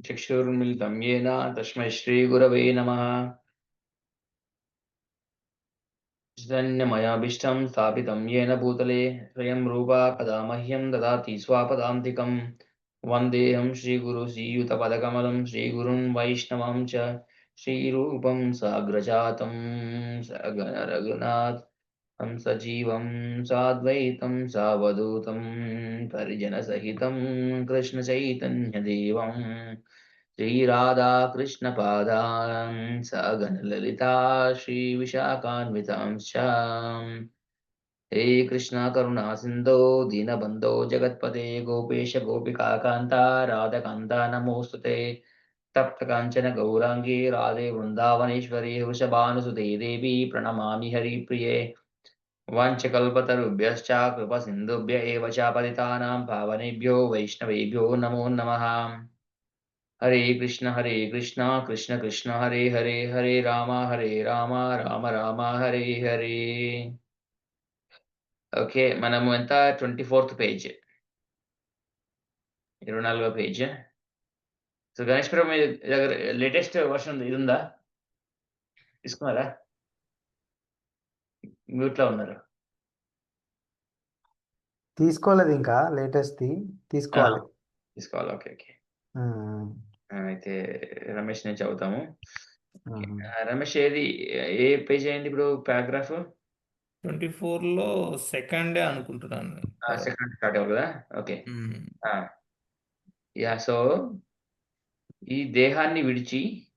चक्षुर्मिलितं येन तस्मै श्रीगुरवे नमः। चैतन्यमयाभीष्टं स्थापितं येन भूतले स्वयं रूपा कदा मह्यं ददाति स्वापदान्तिकं। वन्देऽहं श्रीगुरु श्रीयुतपदकमलं श्रीगुरुं वैष्णवं च श्रीरूपं साग्रजातं सगण रघुनाथ हंसजीवं साद्वैतं सावधूतं परिजनसहितं कृष्णचैतन्यदेवं श्रीराधाकृष्णपादान् सगणललिता श्रीविशाखान्वितांश्च। हे कृष्णा करुणा सिन्धो दीनबन्धो जगत्पते गोपेश गोपिकान्ता राधकान्ता नमोऽस्तुते। तप्त काञ्चन गौराङ्गी राधे वृन्दावनेश्वरी वृषभानुसुते देवी प्रणमामि हरिप्रिये। वाञ्छकल्पतरुभ्यश्च कृपासिन्धुभ्य एव च पतितानां पावनेभ्यो वैष्णवेभ्यो नमो नमः। हरे कृष्ण कृष्ण कृष्ण हरे हरे हरे राम राम राम हरे हरे। ఓకే, మనము ఎంత 24th పేజ్, 24వ పేజ్. సో గణేష్ ప్రభు మీ దగ్గర లేటెస్ట్ వర్షన్ ఇది ఉందా? తీసుకున్నారా? మ్యూట్‌లో ఉన్నారు. తీసుకోలేదు ఇంకా లేటెస్ట్‌ది ఆ! తీసుకోవాలి. తీసుకోవాలి. ఓకే. ఓకే. హ్మ్. అయితే రమేష్ నేను చదువుతాము. ఓకే. హుహు. రమేష్ ఏ పేజ్ అయింది ఇప్పుడు పారాగ్రాఫ్? 24లో సెకండే అనుకుంటున్నాను. సెకండ్ స్టార్ట్ అవ్వాలి కదా? ఓకే. హ్మ్. ఆ! యాహ్! సో ఈ దేహాన్ని విడిచి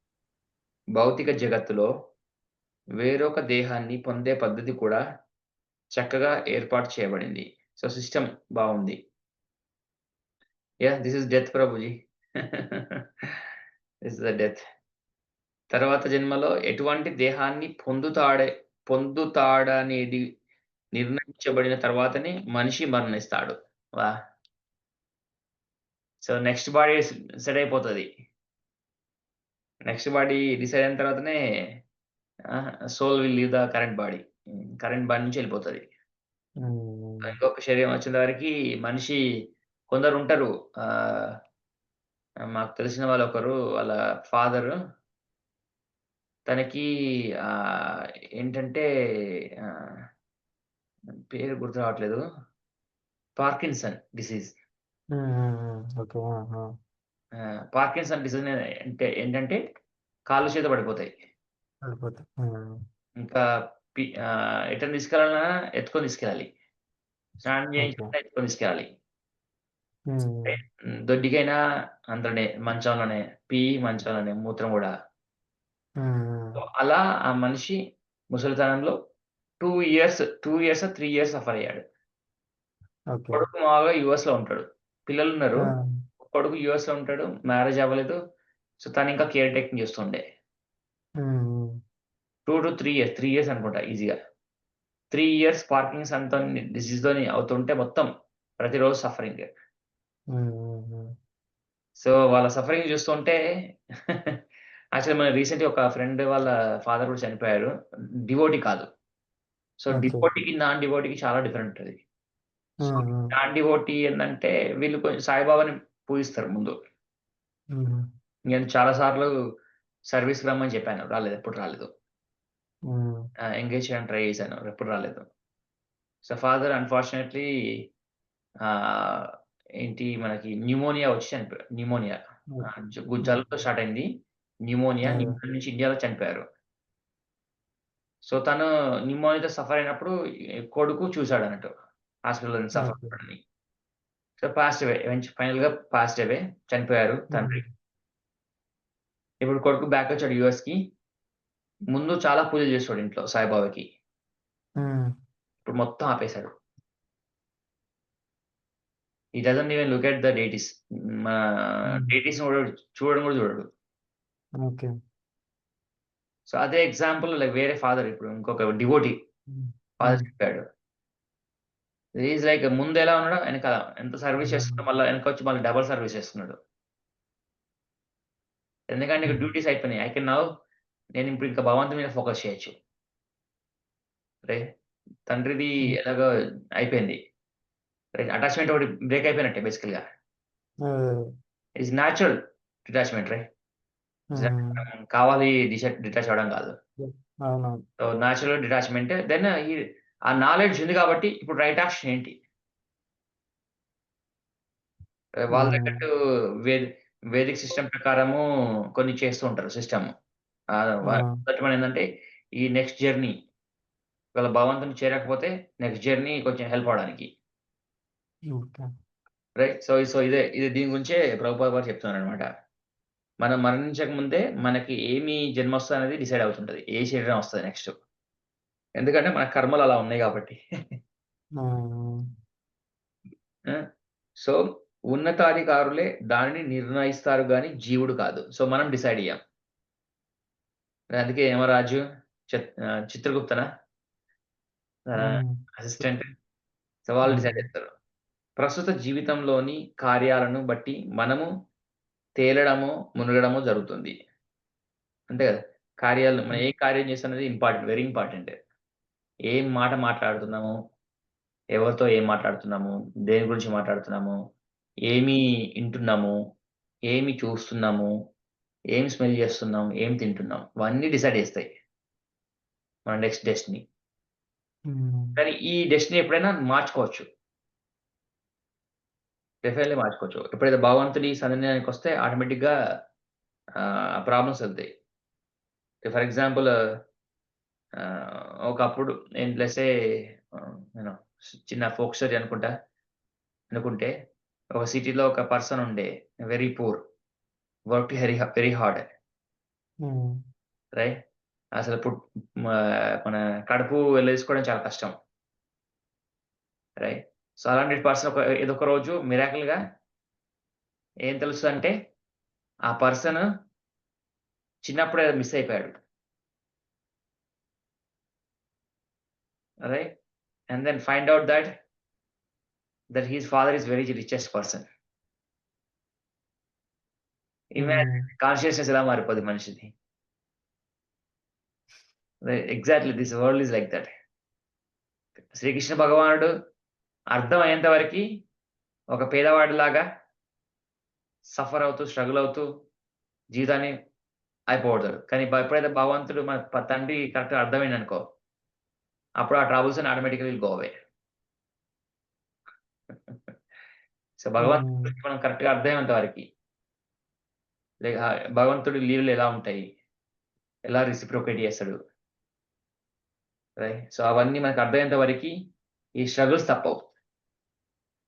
భౌతిక జగత్తులో వేరొక దేహాన్ని పొందే పద్ధతి కూడా చక్కగా ఏర్పాటు చేయబడింది. సో సిస్టమ్ బావుంది. Yeah! This is death Prabhuji. This is the death. తర్వాత జన్మలో ఎటువంటి దేహాన్ని పొందుతాడనేది నిర్ణయించబడిన తర్వాతనే మనిషి మరణిస్తాడు. వాహ్! సో నెక్స్ట్ బాడీ సెట్ అయిపోతది. నెక్స్ట్ బాడీ డిసైడ్ అయిన తర్వాతనే soul will leave the current body. Current body నుంచి ఎళ్ళిపోతది. హ్మ్. ఇంకొక శరీరం వచ్చేంత వరకి మనిషి కొందరుంటరు. మాకు తెలిసిన వాళ్ళొకరు వాళ్ళ ఫాదరు తనకి ఆహ్, ఏంటంటే ఆహ్, పేరు గుర్తు రావట్లేదు. Parkinson disease. ఓకే. ఆహా! పార్కిన్సన్ డిసీజ్ అంటే ఏంటంటే కాళ్ళు చేతులు పడిపోతాయి. వెళ్ళిపోతాయి. హ్మ్. ఇంకా ఎటైనా తీసుకెళ్ళాలన్నా ఎత్తుకొని తీసుకెళ్ళాలి. స్నానం ఓకే. చేయించుకున్నా ఎత్తుకొని తీసుకెళ్ళాలి. హ్మ్. దొడ్డికైనా అందులోనే మంచంలోనే, మంచంలోనే, మూత్రం గూడా. హ్మ్. సో, అలా ఆ మనిషి ముసలితనంలో 2 ఇయర్సో, 3 ఇయర్స్ సఫర్ అయ్యాడు. ఓకే. కొడుకు మామూలుగా యూఎస్‌లో ఉంటాడు. పిల్లలున్నారు. ఆ! కొడుకు యూఎస్‌లో ఉంటాడు. మ్యారేజ్ అవ్వలేదు. సో, తనింకా కేర్ టేకింగ్ చేస్తుండే. హ్మ్. 3 ఇయర్స్ అనుకుంటా ఈజీగా. 3 ఇయర్స్ పార్కిన్సన్‌తోని డిసీజ్‌తోని అవుతుంటే మొత్తం ప్రతిరోజు సఫరింగ్. హ్మ్. సో, వాళ్ళ సఫరింగ్ చూస్తుంటే యాక్చువల్లీ మన రీసెంట్‌గా ఒక ఫ్రెండ్ వాళ్ళ ఫాదర్ కూడా చనిపోయారు. డివోటీ కాదు. So, okay. డివోటీకి, నాన్ డివోటీకి చాలా డిఫరెంట్ ఉంటది. సో, హ్మ్. నాన్ డివోటీ ఏందంటే వీళ్ళు కొంచెం సాయిబాబాని పూజిస్తారు ముందు. హుహు. నేను చాలా సార్లు సర్వీస్‌కి రమ్మని చెప్పాను. రాలేదు. ఎప్పుడు రాలేదు. హ్మ్. ఎంగేజ్ చేయడానికి ట్రై చేశాను. ఎప్పుడు రాలేదు. సో, ఫాదర్ అన్‌ఫార్చునేట్‌లీ ఆహ్, ఏంటి మనకి న్యూమోనియా వచ్చి చనిపోయారు. న్యూమోనియా. ఓకే. జలుబుతో స్టార్ట్ అయింది. న్యూమోనియా. అదే. న్యూమోనియా నుంచి ఇండియాలో చనిపోయారు. సో, తను న్యూమోనియాతో సఫర్ అయినప్పుడు కొడుకు చూసాడన్నట్టు. హాస్పిటల్‌లో నుంచి సఫర్ ఓకే. అవ్వడాన్ని. So, passed away. ఫైనల్‌గా పాస్డ్ అవే. చనిపోయారు హ్మ్. తండ్రి. ఇప్పుడు కొడుకు బ్యాక్ వచ్చాడు యూఎస్‌కి. ముందు చాలా పూజలు చేసేవాడు ఇంట్లో సాయిబాబాకి. హ్మ్. ఇప్పుడు మొత్తం ఆపేసాడు. He doesn't even look at the deities. మన హ్మ్. డీటీస్‌ని కూడా చూడడం కూడా చూడడు. ఓకే. సో, అదే ఎగ్జాంపుల్ లైక్ వేరే ఫాదర్ ఇప్పుడు ఇంకొక డివోటీ హ్మ్. ఫాదర్ హ్మ్. చెప్పాడు. హి ఈస్ లైక్ ముందు ఎలా ఉన్నాడో ఎనకాల ఎంత సర్వీస్ హ్మ్. చేస్తున్నాడో మళ్ళా వెనకొచ్చి మళ్ళీ డబుల్ సర్వీస్ చేస్తున్నాడు. ఎందుకంటే నీకు హుహు. డ్యూటీస్ అయిపోయినాయి. ఐ కెన్ నౌ నేను ఇప్పుడు ఇంకా భగవంతుని మీద ఫోకస్ చేయొచ్చు. రైట్. తండ్రిది హ్మ్. ఎలాగో అయిపోయింది. రైట్. అటాచ్‌మెంట్ ఒకటి బ్రేక్ అయిపోయినట్టే బేసికల్‌గా. అదే. It's natural. Detachment right. Um, కావాలి డిటాచ్ అవ్వడం కాదు. అవునవును. So natural detachment. దెన్ ఆ నాలెడ్జ్ ఉంది కాబట్టి ఇప్పుడు రైట్ యాక్షన్ ఏంటి? వాళ్ళ ఉమ్, తగ్గట్టు వేదిక్ సిస్టమ్ ప్రకారము కొన్ని చేస్తూ ఉంటారు సిస్టమ్. ఆ, ఏంటంటే ఈ నెక్స్ట్ జర్నీ ఒకవేళ భగవంతుని చేరకపోతే నెక్స్ట్ జర్నీ కొంచెం హెల్ప్ అవ్వడానికి. ఓకే. రైట్. సో ఇది దీని గురించే ప్రభుపాద గారు చెప్తున్నారనమాట. మనం మరణించక ముందే మనకి ఏమి జన్మొస్తదనేది డిసైడ్ అవుతుంటది. ఏ శరీరం వస్తది నెక్స్ట్. ఎందుకంటే మన కర్మలు అలా ఉన్నాయి కాబట్టి. ఉమ్, ఆ! సో ఉన్నతాధికారులే దానిని నిర్ణయిస్తారు గానీ జీవుడు కాదు. సో మనం డిసైడ్ అయ్యాం. అందుకే యమరాజు చిత్రగుప్తనా ఉమ్, అసిస్టెంట్. సో వాళ్ళు డిసైడ్ ఉమ్, చేస్తారు. ప్రస్తుత జీవితంలోని కార్యాలను బట్టి మనము తేలడము, మునగడము జరుగుతుంది. అంతే కదా! మనం ఏ కార్యం చేస్తున్నది ఇంపార్టెంట్. Very important. ఏం మాట మాట్లాడుతున్నాము, ఎవరితో ఏం మాట్లాడుతున్నాము, దేని గురించి మాట్లాడుతున్నాము, ఏమి ఇంటున్నాము, ఏమి చూస్తున్నాము, ఏం స్మెల్ చేస్తున్నాం, ఏం తింటున్నాం, ఇవన్నీ డిసైడ్ చేస్తాయి మన నెక్స్ట్ డెస్టినీ. ఉమ్, కానీ ఈ డెస్టినీ ఎప్పుడైనా మార్చుకోవచ్చు. డెఫినెట్‌లీ మార్చుకోవచ్చు. ఎప్పుడైతే భగవంతుడి సన్నిధానానికొస్తే ఆటోమేటిక్‌గా ప్రాబ్లమ్స్ వెళ్తాయి. ఫర్ ఎగ్జాంపుల్ ఒకప్పుడు నేను లెట్స్ సే నేను చిన్న ఫోక్ స్టోరీ అనుకుంటే ఒక సిటీలో ఒక పర్సన్ ఉండే very poor. Worked very hard. Um, right. అసలు మన కడుపు వెళ్ళేసుకోవడం చాలా కష్టం. రైట్. సో అలాంటి పర్సన్ ఏదో ఒక రోజు మిరాకిల్‌గా ఏం తెలుస్తదంటే ఆ పర్సన్ చిన్నప్పుడే మిస్ అయిపోయాడు. Right. And then find out that his father is very richest person. Um, consciousness ఎలా మారిపోద్ది మనిషిది. Exactly this world is like that. Srikrishna భగవానుడు అర్థమయ్యేంత వరకి ఒక పేదవాడిలాగా సఫర్ అవుతూ, స్ట్రగుల్ అవుతూ జీవితాన్ని అయిపోగొడతాడు. కానీ ఎప్పుడైతే భగవంతుడు మన తండ్రి కరెక్ట్‌గా అర్థమైందనుకో, అప్పుడు ఆ ట్రబుల్స్ అన్ని automatically will go away. So భగవంతుడి ఉమ్, గురించి మనం కరెక్ట్‌గా అర్థమయ్యేంత వరకి భగవంతుడి లీలలు ఎలా ఉంటాయి? ఎలా రెసిప్రొకేట్ చేస్తాడు? రైట్. సో అవన్నీ మనకు అర్థమయ్యేంత వరకి ఈ స్ట్రగుల్స్ తప్పవు.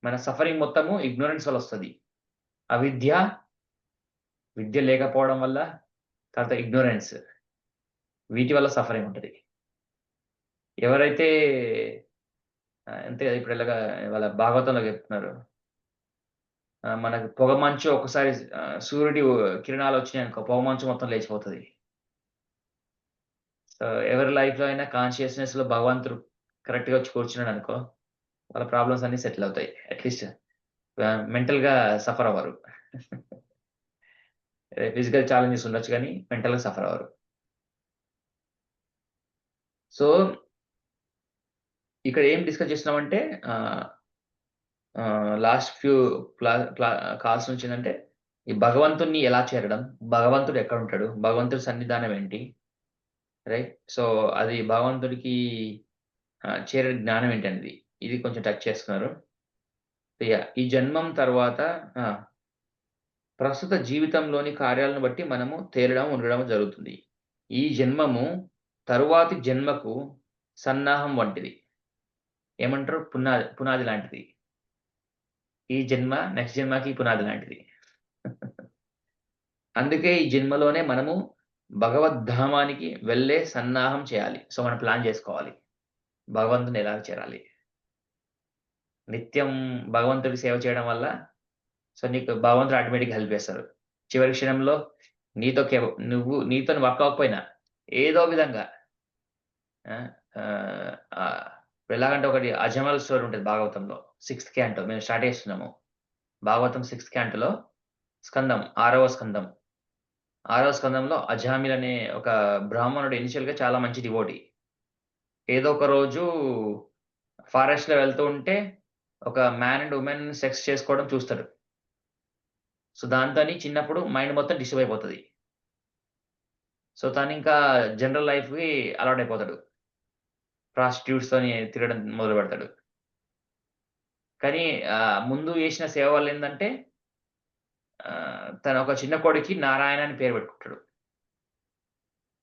మన సఫరింగ్ మొత్తము ఇగ్నోరెన్స్ వల్ల వస్తది. విద్య లేకపోవడం వల్ల, తర్వాత ఇగ్నోరెన్స్ వీటి వల్ల సఫరింగ్ ఉంటది. ఎవరైతే అంతే కదా! ఇప్పుడు ఇలాగా ఇవాళ భాగవతంలో చెప్తున్నారు. మనకు పొగమంచు ఒకసారి సూర్యుడి కిరణాలు వచ్చినాయనుకో పొగమంచు మొత్తం లేచిపోతది. సో ఎవరి లైఫ్‌లో అయినా కాన్షియస్‌నెస్‌లో భగవంతుడు కరెక్ట్‌గా వచ్చి కూర్చున్నాడనుకో, వాళ్ళ ప్రాబ్లమ్స్ అన్నీ సెటిల్ అవుతాయి. అట్‌లీస్ట్ మెంటల్‌గా సఫర్ అవ్వరు. ఫిజికల్ ఛాలెంజెస్ ఉండొచ్చు గానీ మెంటల్‌గా సఫర్ అవ్వరు. సో ఇక్కడ ఏం డిస్కస్ చేస్తున్నామంటే ఆహ్, లాస్ట్ ఫ్యూ క్లా క్లా కాల్స్ నుంచి ఏందంటే, ఈ భగవంతుడిని ఎలా చేరడం? భగవంతుడు ఎక్కడుంటాడు? భగవంతుడి సన్నిధానం ఏంటి? రైట్. సో అది భగవంతుడికి చేరే జ్ఞానం ఏంటనేది. ఇది కొంచెం టచ్ చేసుకున్నారు. ఈ జన్మం తర్వాత ఆ! ప్రస్తుత జీవితంలోని కార్యాలను బట్టి మనము తేలడం, ఉండడం జరుగుతుంది. ఈ జన్మము తరువాతి జన్మకు సన్నాహం వంటిది. ఏమంటారు? పునాది లాంటిది. ఈ జన్మ నెక్స్ట్ జన్మకి పునాది లాంటిది. అందుకే ఈ జన్మలోనే మనము భగవద్ధామానికి వెళ్ళే సన్నాహం చేయాలి. సో మనం ప్లాన్ చేసుకోవాలి. భగవంతుని ఎలా చేరాలి? నిత్యం భగవంతుడికి సేవ చేయడం వల్ల సో నీకు భగవంతుడు ఆటోమేటిక్‌గా హెల్ప్ చేస్తారు. చివరి క్షణంలో నీతో నీతోని వర్క్ అవ్వకపోయినా ఏదో విధంగా ఆ! ఆహ్, ఆహ్, ఎలాగంటే ఒకటి అజమల్ స్టోరీ ఉంటది భాగవతంలో. సిక్స్త్ క్యాంటో మేము స్టార్ట్ చేస్తున్నాము. భాగవతం సిక్స్త్ క్యాంటోలో స్కందం, 6వ స్కందం. 6వ స్కందంలో అజామిల్ అనే ఒక బ్రాహ్మణుడు ఇనిషియల్‌గా చాలా మంచి డివోటీ. ఏదో ఒక రోజు ఫారెస్ట్‌లో వెళ్తూ ఉంటే ఒక మ్యాన్ అండ్ వుమెన్ సెక్స్ చేసుకోవడం చూస్తాడు. సో, దాంతోని చిన్నప్పుడు మైండ్ మొత్తం డిస్టర్బ్ అయిపోతది. సో, తనింకా జనరల్ లైఫ్‌కి అలవాటయిపోతాడు. ప్రాస్టిట్యూట్స్‌తోని తిరగడం మొదలుపెడతాడు. కానీ ముందు చేసిన సేవ వల్లేందంటే తన ఒక చిన్న కొడుక్కి నారాయణ అని పేరు పెట్టుకుంటాడు.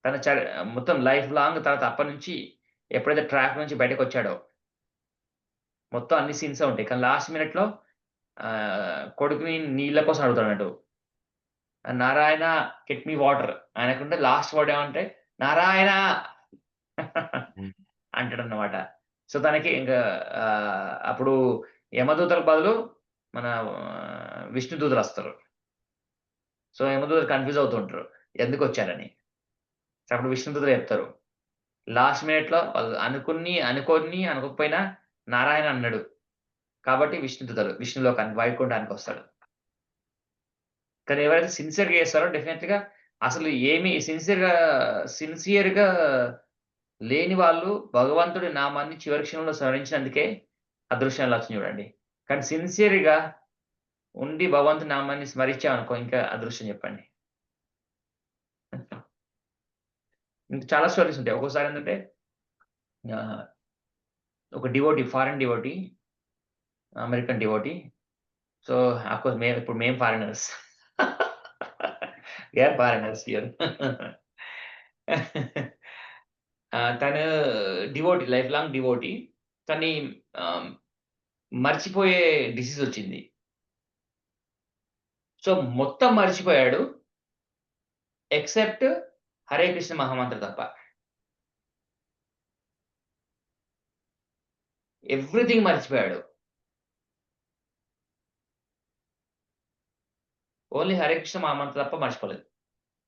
తన చ మొత్తం లైఫ్ లాంగ్ తర్వాత అప్పటినుంచి ఎప్పుడైతే ట్రాక్ నుంచి బయటకొచ్చాడో, మొత్తం అన్ని సీన్సే ఉంటాయి. కానీ లాస్ట్ మినిట్‌లో కొడుకుని నీళ్ళ కోసం అడుగుతాడన్నట్టు. Narayana get me water. ఆయనకుండే లాస్ట్ వర్డ్ ఏమంటే నారాయణ అంటాడన్నమాట. సో, తనకి ఇంకా అప్పుడు యమదూతలకు బదులు మన విష్ణు దూతలొస్తారు. సో, యమదూతలు కన్‌ఫ్యూజ్ అవుతూ ఉంటారు. ఎందుకొచ్చారని. సో, అప్పుడు విష్ణు దూతలు చెప్తారు. లాస్ట్ మినిట్‌లో వాళ్ళు అనుకోకపోయినా నారాయణ అన్నాడు. కాబట్టి విష్ణు దూతలు విష్ణులోకానికి వైకుంఠానికొస్తాడు. కానీ ఎవరైతే సిన్సియర్‌గా చేస్తారో డెఫినెట్‌గా అసలు ఏమి సిన్సియర్‌గా లేని వాళ్ళు భగవంతుడి నామాన్ని చివరి క్షణంలో స్మరించినందుకే అదృష్టం ఎలా వచ్చింది చూడండి. కానీ సిన్సియర్‌గా ఉండి భగవంతుడి నామాన్ని స్మరించామనుకో ఇంకా అదృష్టం చెప్పండి. ఇంకా చాలా స్టోరీస్ ఉంటాయి. ఒక్కోసారి ఏందంటే ఆహ్, ఒక foreign devotee, American devotee. So, of course మేము foreigners. We are foreigners here. తను లైఫ్ లాంగ్ డివోటీ. కానీ ఆహ్, మర్చిపోయే డిసీజ్ వచ్చింది. సో, మొత్తం మర్చిపోయాడు. ఎక్సెప్ట్ హరే కృష్ణ మహామంత్ర తప్ప. ఎవ్రీథింగ్ మర్చిపోయాడు. ఓన్లీ హరే కృష్ణ మహామంత్ర తప్ప మర్చిపోలేదు.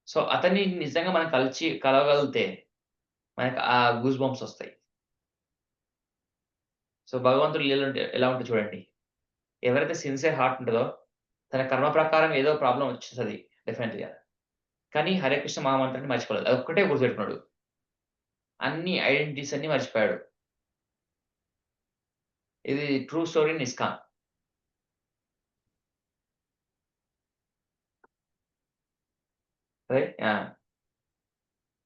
సో, అతన్ని నిజంగా మనం కలవగలిగితే మనకు ఆ గూస్ బంప్స్ ఒస్తాయి. సో, భగవంతుడి లీలలుంటే ఎలా ఉంటదో చూడండి. ఎవరైతే సిన్సియర్ హార్ట్ ఉంటదో, తన కర్మ ప్రకారం ఏదో ప్రాబ్లమ్ వచ్చేస్తది డెఫినెట్‌గా. కానీ హరే కృష్ణ మహామంత్రాన్ని మర్చిపోలేదు. అదొక్కటే గుర్తుపెట్టుకున్నాడు. అన్ని ఐడెంటిటీస్ అన్నీ మర్చిపోయాడు. ఇది true story in ISKCON. Right? ఆ!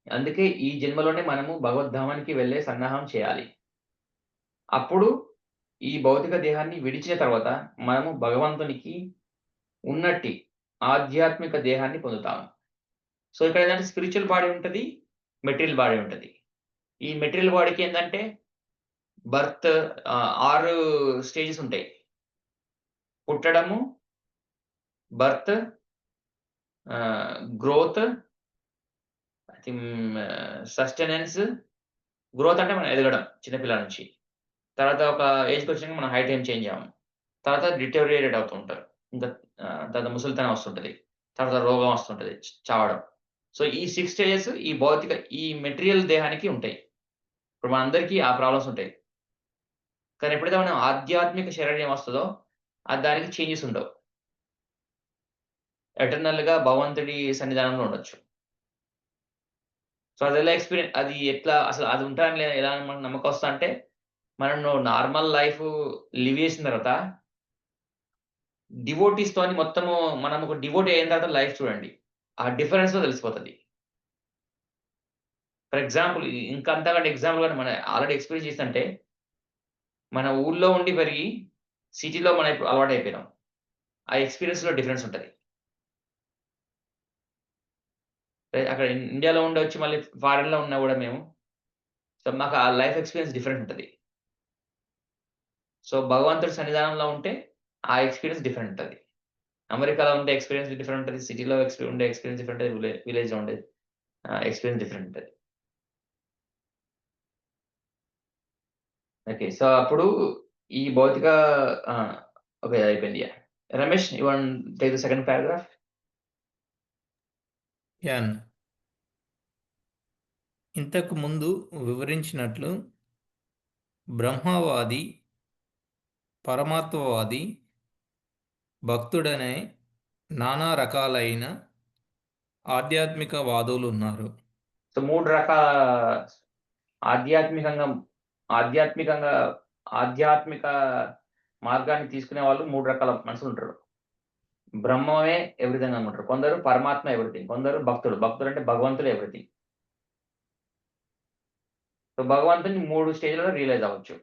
అందుకే ఈ జన్మలోనే మనము భగవద్ధామానికి వెళ్ళే సన్నాహం చేయాలి. అప్పుడు ఈ భౌతిక దేహాన్ని విడిచిన తర్వాత మనము భగవంతునికి ఉన్నట్టి ఆధ్యాత్మిక దేహాన్ని పొందుతాము. సో, ఇక్కడేందంటే స్పిరిచ్యువల్ బాడీ ఉంటది. మెటీరియల్ బాడీ ఉంటది. ఈ మెటీరియల్ బాడీకి ఏందంటే బర్త్ 6 స్టేజెస్ ఉంటాయి. పుట్టడము, birth, growth, I think sustenance. Growth అంటే మనం ఎదగడం చిన్న పిల్లల నుంచి. తర్వాత ఒక ఏజ్‌కొచ్చినంక మన హైట్ ఏం చేంజ్ అవ్వము. తర్వాత డిటోరియేట్ అవుతూ ఉంటారు. ఇంకా తర్వాత ముసలితనం వస్తుంటది. తర్వాత రోగం వస్తుంటది. చావడం. సో, ఈ 6 స్టేజెస్ ఈ మెటీరియల్ దేహానికి ఉంటాయి. ఇప్పుడు మనందరికీ ఆ ప్రాబ్లమ్స్ ఉంటాయి. కానీ ఎప్పుడైతే మనం ఆధ్యాత్మిక శరీరం వస్తదో దానికి చేంజెస్ ఉండవు. ఎటర్నల్‌గా భగవంతుడి సన్నిధానంలో ఉండొచ్చు. సో, అది ఎట్లా అసలు అది ఉంటానని ఎలా మనకు నమ్మకం వస్తదంటే, మనం నార్మల్ లైఫ్ లివ్ చేసిన తర్వాత డివోటీస్‌తోని మొత్తము మనం ఒక డివోటీ అయిన తర్వాత లైఫ్ చూడండి. ఆ డిఫరెన్స్‌లో తెలిసిపోతది. ఫర్ ఎగ్జాంపుల్ ఇంకా అంతకంటే ఎగ్జాంపుల్‌గా మనం ఆల్రెడీ ఎక్స్‌పీరియన్స్ చేసిందంటే, మన ఊర్లో ఉండి పెరిగి సిటీలో మనం ఇప్పుడు అలవాటయిపోయినాం. ఆ ఎక్స్‌పీరియన్స్‌లో డిఫరెన్స్ ఉంటది. అక్కడ ఇండియాలో ఉండొచ్చి మళ్ళీ ఫారెన్‌లో ఉన్నా గూడా మేము, సో, మాకు ఆ లైఫ్ ఎక్స్‌పీరియన్స్ డిఫరెంట్ ఉంటది. సో, భగవంతుడి సన్నిధానంలో ఉంటే ఆ ఎక్స్‌పీరియన్స్ డిఫరెంట్ ఉంటది. అమెరికాలో ఉండే ఎక్స్‌పీరియన్స్ డిఫరెంట్ ఉంటది. సిటీలో ఉండే ఎక్స్‌పీరియన్స్ డిఫరెంట్ ఉంటది. విలేజ్‌లో ఉండే ఎక్స్‌పీరియన్స్ డిఫరెంట్ ఉంటది. ఓకే. సో, అప్పుడు ఈ భౌతిక ఆ! ఓకే. అయిపోయింది. Yeah! Ramesh, you want take the second paragraph? An ఇంతకు ముందు వివరించినట్లు బ్రహ్మవాది, పరమాత్మవాది, భక్తుడనే నానా రకాలైన ఆధ్యాత్మిక వాదులున్నారు. సో, 3 రకాల ఆధ్యాత్మికంగా ఆధ్యాత్మికంగా ఆధ్యాత్మిక మార్గాన్ని తీసుకునే వాళ్ళు 3 రకాల మనుషులుంటారు. బ్రహ్మమే ఎవ్రీథింగ్ అనుకుంటారు. కొందరు పరమాత్మ ఎవ్రీథింగ్. కొందరు భక్తుడు. భక్తుడు అంటే భగవంతుడు ఎవ్రీథింగ్. సో, భగవంతుడిని 3 స్టేజ్‌లలో రియలైజ్ అవ్వచ్చు.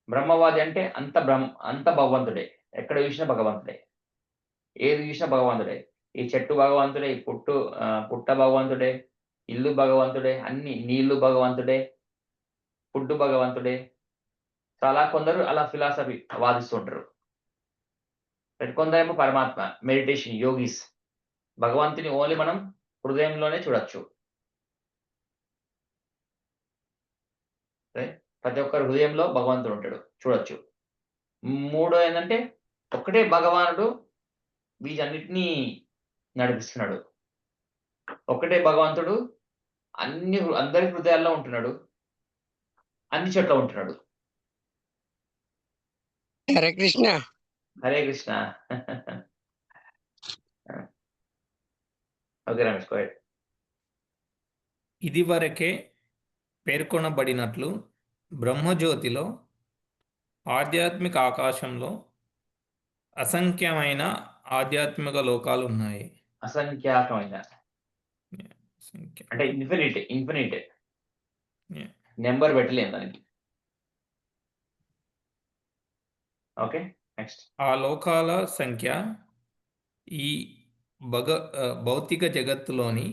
బ్రహ్మవాది అంటే అంత భగవంతుడే. ఎక్కడ చూసినా భగవంతుడే. ఏది చూసినా భగవంతుడే. ఈ చెట్టు భగవంతుడే, ఈ పుట్ట భగవంతుడే, ఇల్లు భగవంతుడే, అన్నీ నీళ్ళు భగవంతుడే, ఫుడ్ భగవంతుడే. సో, అలా కొందరు అలా ఫిలాసఫీ వాదిస్తూ ఉంటారు. కొందరేమో పరమాత్మ, మెడిటేషన్, యోగీస్. భగవంతుని ఓన్లీ మనం హృదయంలోనే చూడొచ్చు. రైట్. ప్రతి ఒక్కరి హృదయంలో భగవంతుడు ఉంటాడు. చూడొచ్చు. మూడో ఏందంటే ఒక్కటే భగవానుడు వీటన్నిటిని నడిపిస్తున్నాడు. ఒక్కటే భగవంతుడు అందరి హృదయాల్లో ఉంటున్నాడు. అన్ని చోట్ల ఉంటున్నాడు. Hare Krishna. Hare Krishna. Okay Ramesh, go head. ఇదివరకే పేర్కొనబడినట్లు బ్రహ్మజ్యోతిలో ఆధ్యాత్మిక ఆకాశంలో అసంఖ్యమైన ఆధ్యాత్మిక లోకాలు ఉన్నాయి. అసంఖ్యాకమైన సంఖ్య. అంటే ఇన్ఫినిట్. Yeah. నెంబర్ పెట్టలేం దానికి. Okay, next. ఆ లోకాల సంఖ్య ఈ భౌతిక జగత్తులోని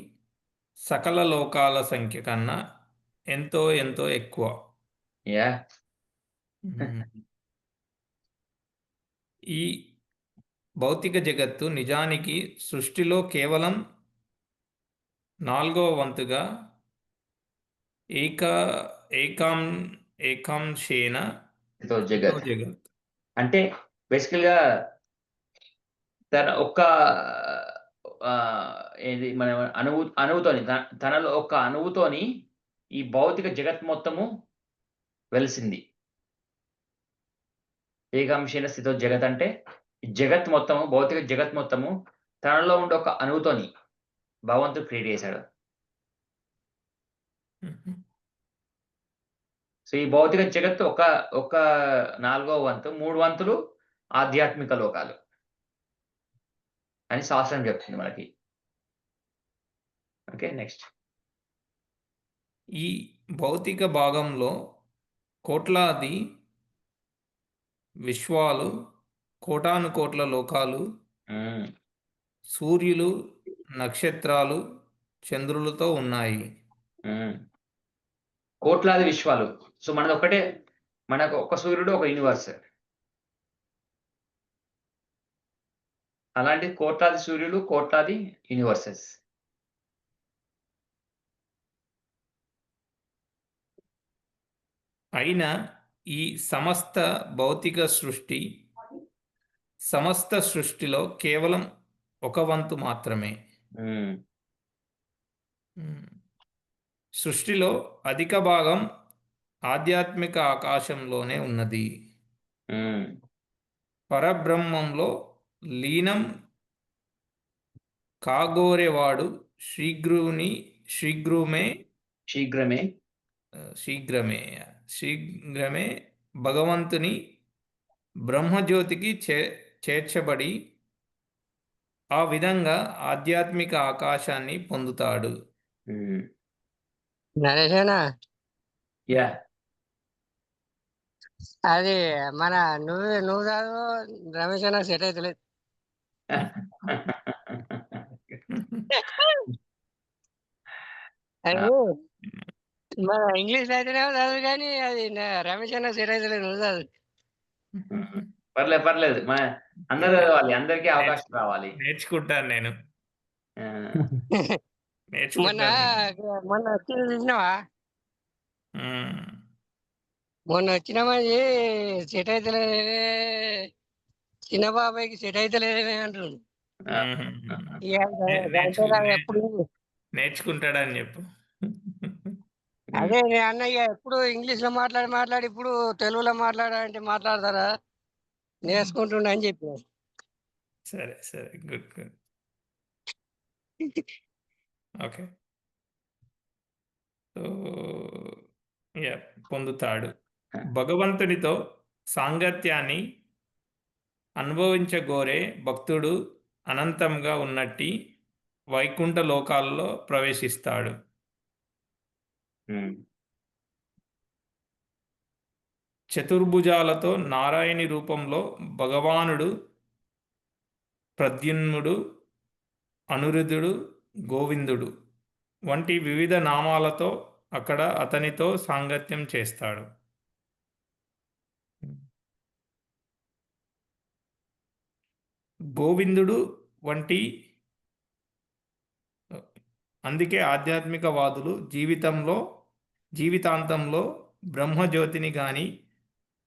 సకల లోకాల సంఖ్య కన్నా ఎంతో ఎంతో ఎక్కువ. యా. ఈ భౌతిక జగత్తు నిజానికి సృష్టిలో కేవలం 4వ వంతుగా ఏకాంశేన తో జగత్ జగత్. అంటే బేసికల్‌గా తన ఒక్క ఏది మన అణువుతోని తనలో ఒక్క అణువుతోని ఈ భౌతిక జగత్ మొత్తము వెలిసింది. ఏకాంశేన స్థితో జగత్ అంటే ఈ జగత్ మొత్తము, భౌతిక జగత్ మొత్తము తనలో ఉండే ఒక అణువుతోని భగవంతుడు క్రియేట్ చేశాడు. సో, ఈ భౌతిక జగత్తు ఒక 4వ వంతు, 3 వంతులు ఆధ్యాత్మిక లోకాలు అని శాస్త్రం చెప్తుంది మనకి. Okay, next. ఈ భౌతిక భాగంలో కోట్లాది విశ్వాలు, కోటానుకోట్ల లోకాలు, హ్మ్. సూర్యులు, నక్షత్రాలు, చంద్రులతో ఉన్నాయి. హ్మ్. కోట్లాది విశ్వాలు. సో, మనకు ఒక సూర్యుడు, ఒక యూనివర్స్. అలాంటి కోట్లాది సూర్యులు, కోట్లాది యూనివర్సెస్. అయినా ఈ సమస్త సృష్టిలో కేవలం ఒక వంతు మాత్రమే. హ్మ్. సృష్టిలో అధిక భాగం ఆధ్యాత్మిక ఆకాశంలోనే ఉన్నది. హ్మ్. పరబ్రహ్మంలో లీనం కాగోరేవాడు శీఘ్రమే భగవంతుని బ్రహ్మజ్యోతికి చేర్చబడి ఆ విధంగా ఆధ్యాత్మిక ఆకాశాన్ని పొందుతాడు. హ్మ్. నరేషనా, యా. అది మన నువ్వు చదువు రమేష్ అన్న సెట్ అవుతలేదు. అది మన ఇంగ్లీష్ అయితేనేమో చదువు, కానీ అది రమేష్ అన్న సెట్ అవుతలేదు. నువ్వు చదువు. పర్లేదు. అందరూ చదవాలి. అందరికీ అవకాశం రావాలి. నేర్చుకుంటాను నేను. ఆ! మొన్న నేర్చుకుంటాను. మొన్న వచ్చింది చూసినావా? మ్మ్. మొన్న వచ్చినామది సెట్ అవుతలేదే, చిన్న బాబాయ్కి సెట్ అవుతలేదే అంటుండు. ఇక దాంతో నాకు ఎప్పుడు నేర్చుకుంటాడని చెప్పు. అదే నేను అన్న, ఇక ఎప్పుడు ఇంగ్లీష్ లో మాట్లాడి ఇప్పుడు తెలుగులో మాట్లాడాలంటే మాట్లాడతారా, నేర్చుకుంటుండ అని చెప్పి. సరే గుడ్. ఓకే. సో పొందుతాడు. భగవంతుడితో సాంగత్యాన్ని అనుభవించగోరే భక్తుడు అనంతంగా ఉన్నట్టి వైకుంఠ లోకాల్లో ప్రవేశిస్తాడు. ఉమ్, చతుర్భుజాలతో నారాయణి రూపంలో భగవానుడు ప్రద్యుమ్నుడు, అనిరుద్ధుడు, గోవిందుడు వంటి వివిధ నామాలతో అక్కడ అతనితో సాంగత్యం చేస్తాడు. గోవిందుడు వంటి అందుకే ఆధ్యాత్మికవాదులు జీవితాంతంలో బ్రహ్మజ్యోతిని గాని,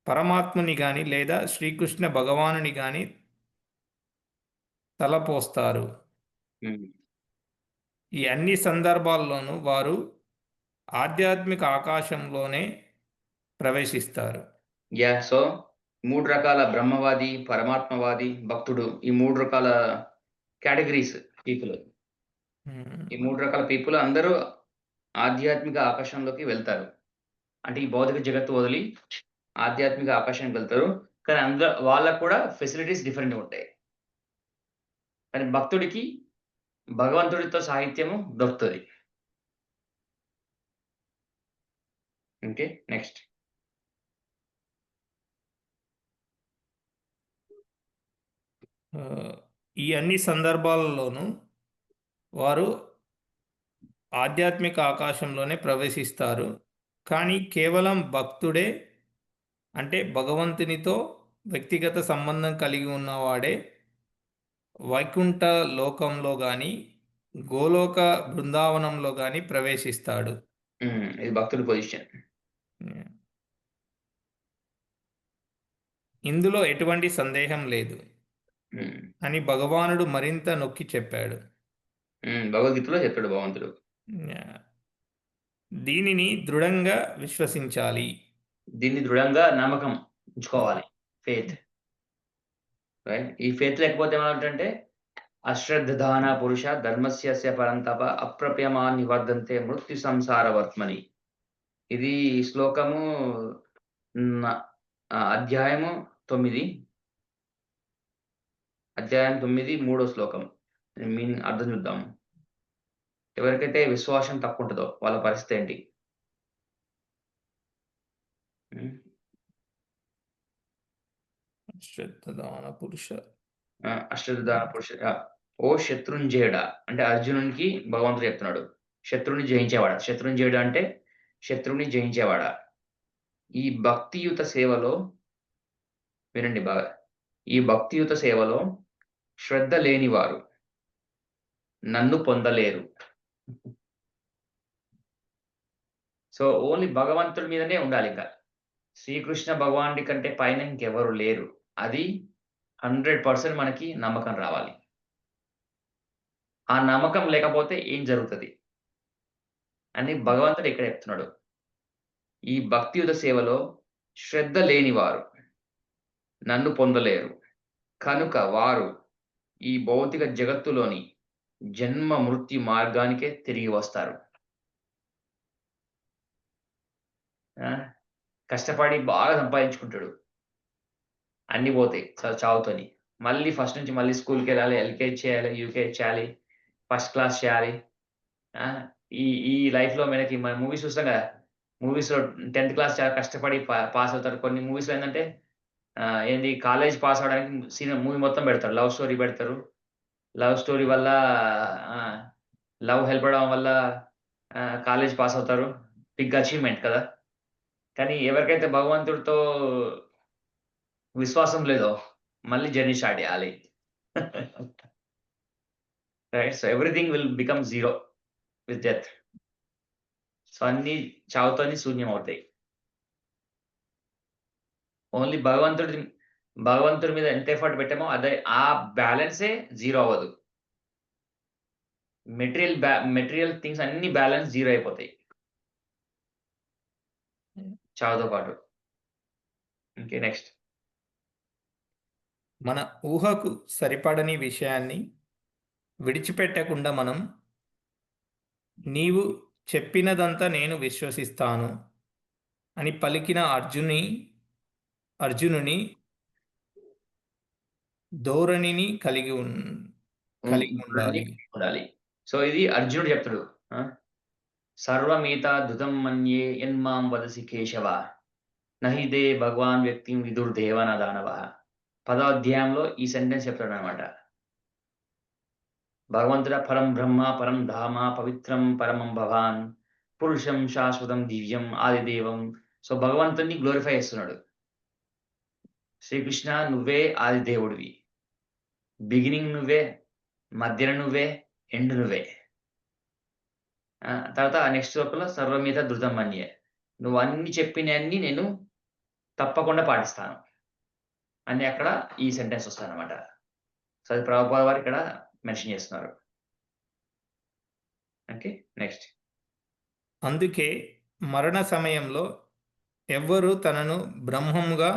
పరమాత్మని గాని లేదా శ్రీకృష్ణ భగవానుని గాని తలపోస్తారు. ఉమ్. ఈ అన్ని సందర్భాల్లోనూ వారు ఆధ్యాత్మిక ఆకాశంలోనే ప్రవేశిస్తారు. యా సో 3 రకాల బ్రహ్మవాది, పరమాత్మవాది, భక్తుడు, ఈ 3 రకాల కేటగిరీస్ పీపుల్. ఈ 3 రకాల పీపుల్ అందరూ ఆధ్యాత్మిక ఆకాశంలోకి వెళ్తారు. అంటే ఈ భౌతిక జగత్తు వదిలి ఆధ్యాత్మిక ఆకాశానికి వెళ్తారు. కానీ అందులో వాళ్ళకు కూడా ఫెసిలిటీస్ డిఫరెంట్‌గా ఉంటాయి. కానీ భక్తుడికి భగవంతుడితో సాహిత్యము దొరుకుతది. ఓకే. నెక్స్ట్. ఈ అన్ని సందర్భాలలోనూ వారు ఆధ్యాత్మిక ఆకాశంలోనే ప్రవేశిస్తారు. కానీ కేవలం భక్తుడే, అంటే భగవంతునితో వ్యక్తిగత సంబంధం కలిగి ఉన్నవాడే వైకుంఠ లోకంలో గాని, గోలోక బృందావనంలో గాని ప్రవేశిస్తాడు. ఇది భక్తుడి పొజిషన్. ఇందులో ఎటువంటి సందేహం లేదు హ్మ్. అని భగవానుడు మరింత నొక్కి చెప్పాడు. భగవద్గీతలో చెప్పాడు భగవంతుడు. దీనిని దృఢంగా విశ్వసించాలి. దీన్ని దృఢంగా నమ్మకం ఉంచుకోవాలి. ఫెయిత్. రైట్. ఈ ఫెయిత్ లేకపోతే ఏమంటే అశ్రద్ధదాన పురుష ధర్మస్య పరంతప అప్రప్యమా నివర్ధంతే మృత్యు సంసార వర్త్మని. ఇది శ్లోకము అధ్యాయము 9. అధ్యాయం 9 3వ శ్లోకం. మీనింగ్ అర్థం చూద్దాం. ఎవరికైతే విశ్వాసం తక్కువ ఉంటుందో వాళ్ళ పరిస్థితి ఏంటి? అశ్రద్ధదాన పురుష ఓ శత్రుంజయుడ అంటే అర్జునునికి భగవంతుడు చెప్తున్నాడు. శత్రుని జయించేవాడా. శత్రుంజయుడు అంటే శత్రుని జయించేవాడా. ఈ భక్తియుత సేవలో వినండి బాగా. ఈ భక్తియుత సేవలో శ్రద్ధ లేనివారు నన్ను పొందలేరు. సో ఓన్లీ భగవంతుడి మీదనే ఉండాలి. ఇంకా శ్రీకృష్ణ భగవానుడి కంటే పైన ఇంకెవరు లేరు. అది 100% మనకి నమ్మకం రావాలి. ఆ నమ్మకం లేకపోతే ఏం జరుగుతది అని భగవంతుడు ఇక్కడ చెప్తున్నాడు. ఈ భక్తియుత సేవలో శ్రద్ధ లేనివారు నన్ను పొందలేరు. కనుక వారు ఈ భౌతిక జగత్తులోని జన్మ మృత్యు మార్గానికే తిరిగి వస్తారు. కష్టపడి బాగా సంపాదించుకుంటాడు. అన్ని పోతాయి చావుతోని. మళ్ళీ ఫస్ట్ నుంచి మళ్ళీ స్కూల్‌కి వెళ్ళాలి, ఎల్‌కేజీ చేయాలి, యూకేజీ చేయాలి, ఫస్ట్ క్లాస్ చేయాలి. ఈ ఈ లైఫ్‌లో మనకి మన మూవీస్ చూస్తాం కదా! మూవీస్‌లో 10థ్ క్లాస్ చాలా కష్టపడి పాస్ అవుతారు. కొన్ని మూవీస్‌లో ఏందంటే ఏంది కాలేజ్ పాస్ అవ్వడానికి మూవీ మొత్తం పెడతారు. లవ్ స్టోరీ పెడతారు. లవ్ స్టోరీ వల్ల లవ్ హెల్ప్ అవ్వడం వల్ల కాలేజ్ పాస్ అవుతారు. బిగ్ అచీవ్‌మెంట్ కదా! కానీ ఎవరికైతే భగవంతుడితో విశ్వాసం లేదో మళ్ళీ జర్నీ స్టార్ట్ చేయాలి. Right. So everything will become zero with death. So అన్నీ చావుతోని శూన్యం అవుతాయి. ఓన్లీ భగవంతుడి మీద ఎంత ఎఫర్ట్ పెట్టామో అదే ఆ బ్యాలెన్సే జీరో అవ్వదు. మెటీరియల్ థింగ్స్ అన్ని బ్యాలెన్స్ జీరో అయిపోతాయి చావుతో పాటు. ఓకే. నెక్స్ట్. మన ఊహకు సరిపడని విషయాన్ని విడిచిపెట్టకుండా మనం నీవు చెప్పినదంతా నేను విశ్వసిస్తాను అని పలికిన అర్జునుని ధోరణిని కలిగి ఉండాలి. ఉండాలి. సో ఇది అర్జునుడు చెప్తాడు. సర్వమేతా ధృతం మన్యే యన్మాం వదసి కేశవ నహిదే భగవాన్ వ్యక్తిం విదుర్దేవన దానవ. 10వ అధ్యాయంలో ఈ సెంటెన్స్ చెప్తాడు అనమాట. భగవంతుడ పరం బ్రహ్మ పరం ధామ పవిత్రం పరమం భవాన్ పురుషం శాశ్వతం దివ్యం ఆదిదేవం. సో భగవంతుని గ్లోరిఫై చేస్తున్నాడు. శ్రీకృష్ణ నువ్వే ఆది దేవుడివి, బిగినింగ్ నువ్వే, మధ్యన నువ్వే, ఎండ్ నువ్వే. తర్వాత నెక్స్ట్ శ్లోకంలో సర్వమీద ధృతం మన్యే, నువ్వు అన్ని చెప్పినన్ని నేను తప్పకుండా పాటిస్తాను అని అక్కడ ఈ సెంటెన్స్ వస్తాయన్నమాట. సో అది ప్రభుపాద వారు ఇక్కడ మెన్షన్ చేస్తున్నారు. Okay, next. అందుకే మరణ సమయంలో ఎవ్వరు తనను బ్రహ్మంగా,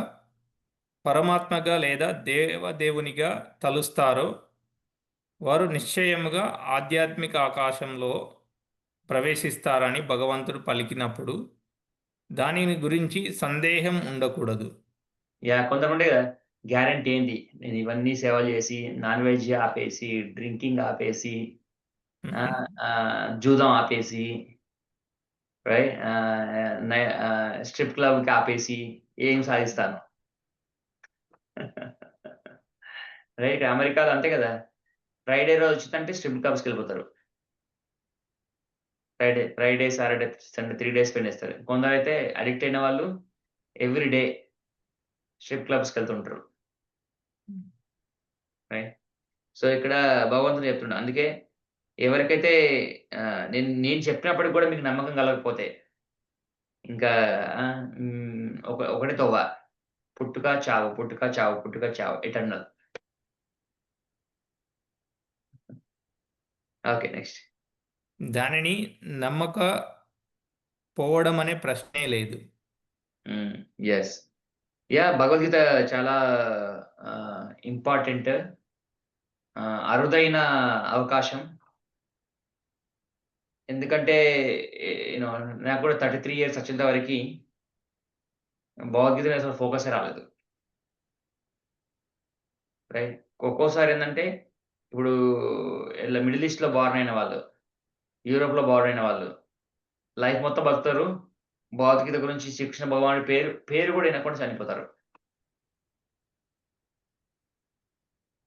పరమాత్మగా లేదా దేవదేవునిగా తలుస్తారో వారు నిశ్చయముగా ఆధ్యాత్మిక ఆకాశంలో ప్రవేశిస్తారని భగవంతుడు పలికినప్పుడు దానిని గురించి సందేహం ఉండకూడదు. కొంతమంది గ్యారంటీ ఏంటి, నేను ఇవన్నీ సేవలు చేసి నాన్ వెజ్ ఆపేసి డ్రింకింగ్ ఆపేసి జూదం ఆపేసి స్ట్రిప్ క్లబ్కి ఆపేసి ఏం సాధిస్తాను. రైట్, అమెరికాలో అంతే కదా, ఫ్రైడే రోజు వచ్చిందంటే స్ట్రిప్ క్లబ్స్కి వెళ్ళిపోతారు. Friday Saturday Sunday 3 days spend చేస్తారు. కొందరు అయితే అడిక్ట్ అయిన వాళ్ళు ఎవ్రీ డే స్ట్రిప్ క్లబ్స్కి వెళ్తుంటారు. రైట్, సో ఇక్కడ భగవంతుడు చెప్తున్నాడు. అందుకే ఎవరికైతే నేను చెప్పినప్పటికి కూడా మీకు నమ్మకం కలగకపోతే ఇంకా ఒకటే తోవ, పుట్టుక చావు, పుట్టుక చావు, పుట్టుక చావు, ఎటర్నల్. Okay, next. దానిని నమ్మకపోవడం అనే ప్రశ్నే లేదు. ఎస్, భగవద్గీత చాలా ఇంపార్టెంట్, అరుదైన అవకాశం. ఎందుకంటే నాకు కూడా 33 years వచ్చేంత వరకు భగవద్గీత మీద అసలు ఫోకసే రాలేదు. రైట్, ఒక్కోసారి ఏంటంటే ఇప్పుడు ఇలా మిడిల్ ఈస్ట్లో బార్న్ అయిన వాళ్ళు, యూరోప్లో బార్న్ అయిన వాళ్ళు లైఫ్ మొత్తం బతుకుతారు, భగవద్గీత గురించి శ్రీకృష్ణ భగవానుడి పేరు కూడా వినకుండా చనిపోతారు.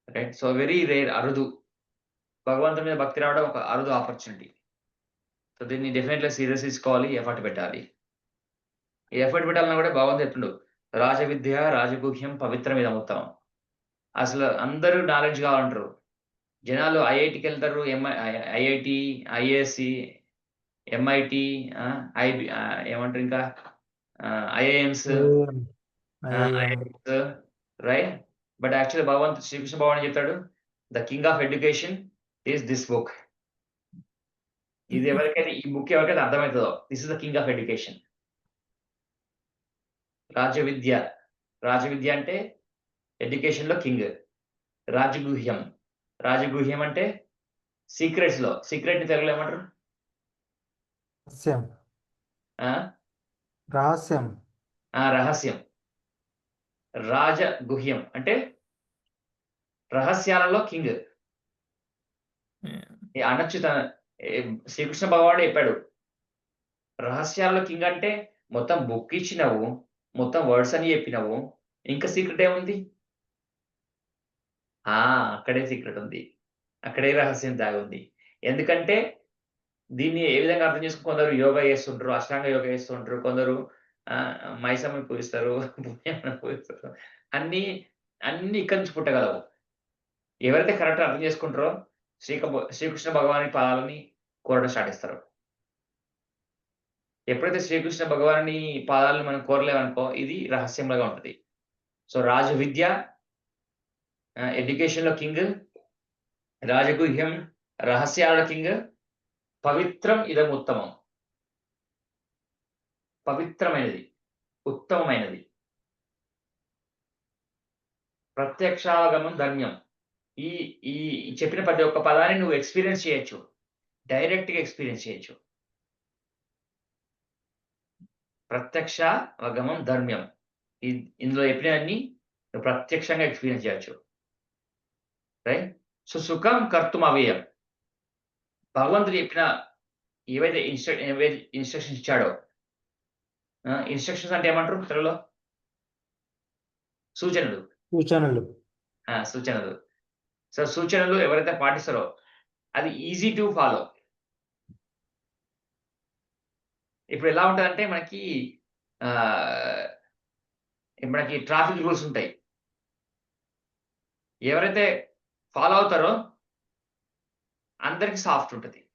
రైట్, సో వెరీ రేర్, అరుదు. భగవంతుని మీద భక్తి రావడం ఒక అరుదు ఆపర్చునిటీ. సో దీన్ని డెఫినెట్గా సీరియస్ తీసుకోవాలి, ఎఫర్ట్ పెట్టాలి. ఈ ఎఫర్ట్ పెట్టాలన్నా కూడా భగవంతుడు చెప్తుండు, రాజవిద్య రాజగుహ్యం పవిత్రం ఇదముత్తమం. అసలు అందరూ నాలెడ్జ్ కావాలంటారు. జనాలు ఐఐటికి వెళ్తారు, ఐఐటి, ఐఏఎస్సి, ఎంఐటి, ఏమంటారు ఇంకా ఐఐఎమ్స్, రైట్. బట్ యాక్చువల్లీ భగవంతుడు శ్రీకృష్ణ భగవాన్ చెప్తాడు, the king of education is this book. ఇది ఎవరికైతే ఈ బుక్ ఎవరికైతే అర్థమవుతుందో, this is the king of education. రాజవిద్య, రాజవిద్య అంటే ఎడ్యుకేషన్లో కింగ్. రాజగుహ్యం, రాజగుహ్యం అంటే సీక్రెట్స్లో, సీక్రెట్ తెలుగులో ఏమంటారు? రహస్యం. రహస్యం. రాజగుహ్యం అంటే రహస్యాలలో కింగ్. అనొచ్చు, శ్రీకృష్ణ భగవానుడు చెప్పాడు, రహస్యాల్లో కింగ్ అంటే మొత్తం బుక్ ఇచ్చినావు, మొత్తం వర్డ్స్ అని చెప్పినావు, ఇంకా సీక్రెట్ ఏముంది? అక్కడే సీక్రెట్ ఉంది, అక్కడే రహస్యం దాగి ఉంది. ఎందుకంటే దీన్ని ఏ విధంగా అర్థం చేసుకుని కొందరు యోగా చేస్తుంటారు, అష్టాంగ యోగా చేస్తుంటారు, కొందరు మైసమ్మని పూజిస్తారు, పూజిస్తారు. అన్ని ఇక్కడి నుంచి పుట్టగలవు. ఎవరైతే కరెక్ట్ అర్థం చేసుకుంటారో శ్రీకృష్ణ భగవాని పాదాలని కోరడం స్టార్ట్ చేస్తారు. ఎప్పుడైతే శ్రీకృష్ణ భగవాని పాదాలను మనం కోరలేమనుకో, ఇది రహస్యంలాగా ఉంటుంది. సో రాజ విద్య, ఎడ్యుకేషన్లో కింగ్, రాజగుహ్యం రహస్యాల కింగ్, పవిత్రం ఇదం ఉత్తమం, పవిత్రమైనది, ఉత్తమమైనది, ప్రత్యక్షావగమం ధర్మ్యం. ఈ చెప్పిన ప్రతి ఒక్క పదాన్ని నువ్వు ఎక్స్పీరియన్స్ చేయొచ్చు, డైరెక్ట్గా ఎక్స్పీరియన్స్ చేయొచ్చు. ప్రత్యక్ష అవగమం ధర్మ్యం, ఇందులో చెప్పినవన్నీ నువ్వు ప్రత్యక్షంగా ఎక్స్పీరియన్స్ చేయొచ్చు. రైట్. సో సుఖం కర్తుం అవ్యయం. భగవంతుడు చెప్పిన ఏవైతే ఇన్‌స్ట్రక్షన్స్ ఇచ్చాడో ఇన్‌స్ట్రక్షన్స్ అంటే ఏమంటారు తెలుగులో? సూచనలు. సూచనలు. సూచనలు. సో సూచనలు ఎవరైతే పాటిస్తారో అది ఈజీ టు ఫాలో. ఇప్పుడు ఎలా ఉంటదంటే మనకి ట్రాఫిక్ రూల్స్ ఉంటాయి. ఎవరైతే ఫాలో అవుతారో అందరికి సాఫ్ట్ ఉంటది.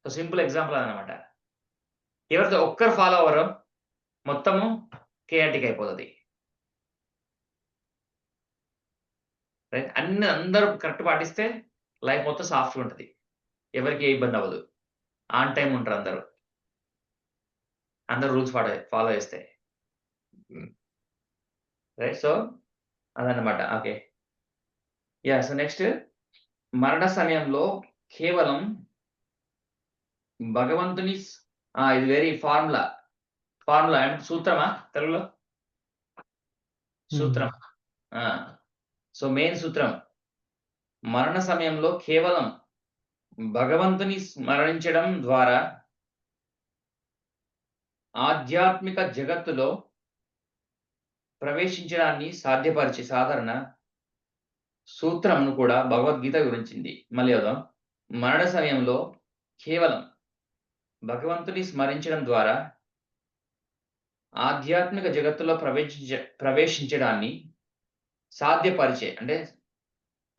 సో సింపుల్ ఎగ్జాంపుల్ అదనమాట. ఎవరైతే ఒక్కరు ఫాలో అవ్వరో మొత్తము కేయాటిక్ అయిపోతది. రైట్. అందరూ కరెక్ట్ పాటిస్తే లైఫ్ మొత్తం సాఫ్ట్‌గా ఉంటది. ఎవరికీ ఏ ఇబ్బంది అవ్వదు. ఆన్ టైమ్ ఉంటారు అందరూ. అందరూ రూల్స్ ఫాలో చేస్తే. రైట్. సో అదన్నమాట. ఓకే. యాహ్! సో నెక్స్ట్ మరణ సమయంలో కేవలం భగవంతుని ఇది వెరీ ఫార్ములా. ఫార్ములా అంటే సూత్రమా తెలుగులో? సూత్రం. సో మెయిన్ సూత్రం. మరణ సమయంలో కేవలం భగవంతుని స్మరించడం ద్వారా ఆధ్యాత్మిక జగత్తులో ప్రవేశించడాన్ని సాధ్యపరిచే సాధారణ సూత్రంను కూడా భగవద్గీత వివరించింది. మళ్ళీ చదువుదాం. మరణ సమయంలో కేవలం భగవంతుని స్మరించడం ద్వారా ఆధ్యాత్మిక జగత్తులో ప్రవేశించడాన్ని సాధ్యపరిచే అంటే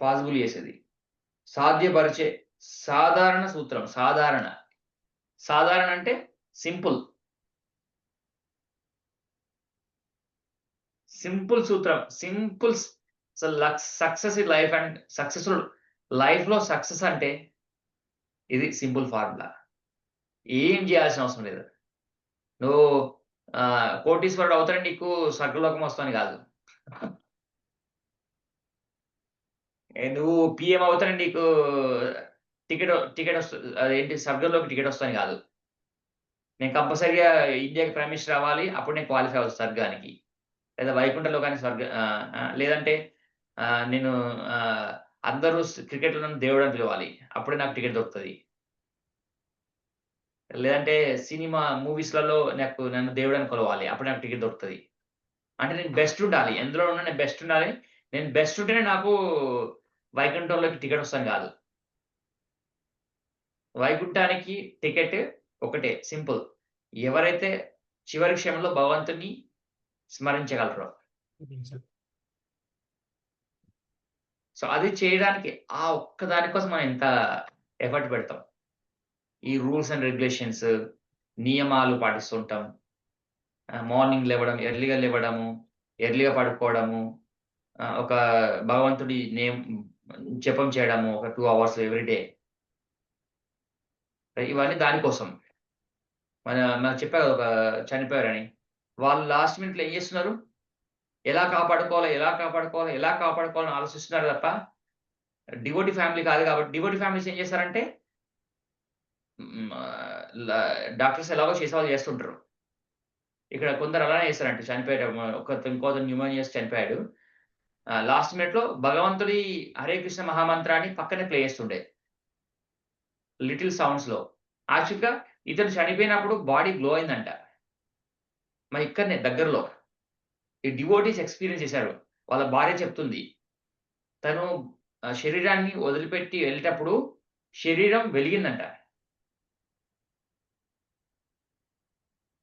పాసిబుల్ చేసేది. సాధ్యపరిచే సాధారణ సూత్రం. సాధారణ అంటే సింపుల్. సింపుల్ సూత్రం. Simple success in life and successful లైఫ్‌లో సక్సెస్ అంటే ఇది సింపుల్ ఫార్ములా. ఏం చేయాల్సిన అవసరం లేదు. నువ్వు కోటీశ్వరుడు అవుతానే నీకు స్వర్గలోకం వస్తదని కాదు. నువ్వు పీఎం అవుతానే నీకు టికెట్ అదేంటి స్వర్గంలోకి టికెట్ వస్తదని కాదు. నేను కంపల్సరీగా ఇండియాకి ప్రైమ్ మినిస్టర్ అవ్వాలి. అప్పుడు నేను క్వాలిఫై అవుతా స్వర్గానికి. లేదా వైకుంఠ లోకానికి లేదంటే నేను అందరూ క్రికెట్‌లో నన్ను దేవుడు అని పిలవాలి. అప్పుడే నాకు టికెట్ దొరుకుతది. లేదంటే సినిమా మూవీస్‌లలో నన్ను దేవుడని కొలవాలి. అప్పుడు నాకు టికెట్ దొరుకుతది. అంటే నేను బెస్ట్ ఉండాలి. ఎందులో ఉన్నా నేను బెస్ట్ ఉండాలి. నేను బెస్ట్ ఉంటేనే నాకు వైకుంఠంలోకి టికెట్ వస్తదని కాదు. వైకుంఠానికి టికెట్ ఒకటే సింపుల్. ఎవరైతే చివరి క్షణంలో భగవంతుడిని స్మరించగలరో. సో అది చేయడానికి ఆ ఒక్క దాని కోసం మనం ఎంత ఎఫర్ట్ పెడతాం. ఈ రూల్స్ అండ్ రెగ్యులేషన్స్ నియమాలు పాటిస్తుంటాం. మార్నింగ్ లేవడం, ఎర్లీగా లేవడము, ఎర్లీగా పడుకోవడము, ఒక భగవంతుడి జపం చేయడము ఒక 2 అవర్స్ ఎవ్రీ డే. ఇవన్నీ దానికోసం. మనకు చెప్పా కదా ఒక చనిపోయారని. వాళ్ళు లాస్ట్ మినిట్‌లో ఏం చేస్తున్నారు? ఎలా కాపాడుకోవాలని ఆలోచిస్తున్నారు తప్ప డివోటీ ఫ్యామిలీ కాదు కాబట్టి డివోటీ ఫ్యామిలీస్ ఏం చేస్తారంటే డాక్టర్స్ ఎలాగో చేసేవాళ్ళు చేస్తుంటారు. ఇక్కడ కొందరు అలానే చేస్తారంట. చనిపోయాడు ఇంకోతను న్యూమోనియా చేసి చనిపోయాడు. లాస్ట్ మినిట్‌లో భగవంతుడి హరే కృష్ణ మహామంత్రాన్ని పక్కనే ప్లే చేస్తుండే. లిటిల్ సౌండ్స్‌లో. యాక్చువల్‌గా ఇతను చనిపోయినప్పుడు బాడీ గ్లో అయిందంట. మరి ఇక్కడనే దగ్గరలో. ఈ డివోటీస్ ఎక్స్‌పీరియన్స్ చేశారు. వాళ్ళ భార్య చెప్తుంది. తను శరీరాన్ని వదిలిపెట్టి వెళ్ళేటప్పుడు శరీరం వెలిగిందంట.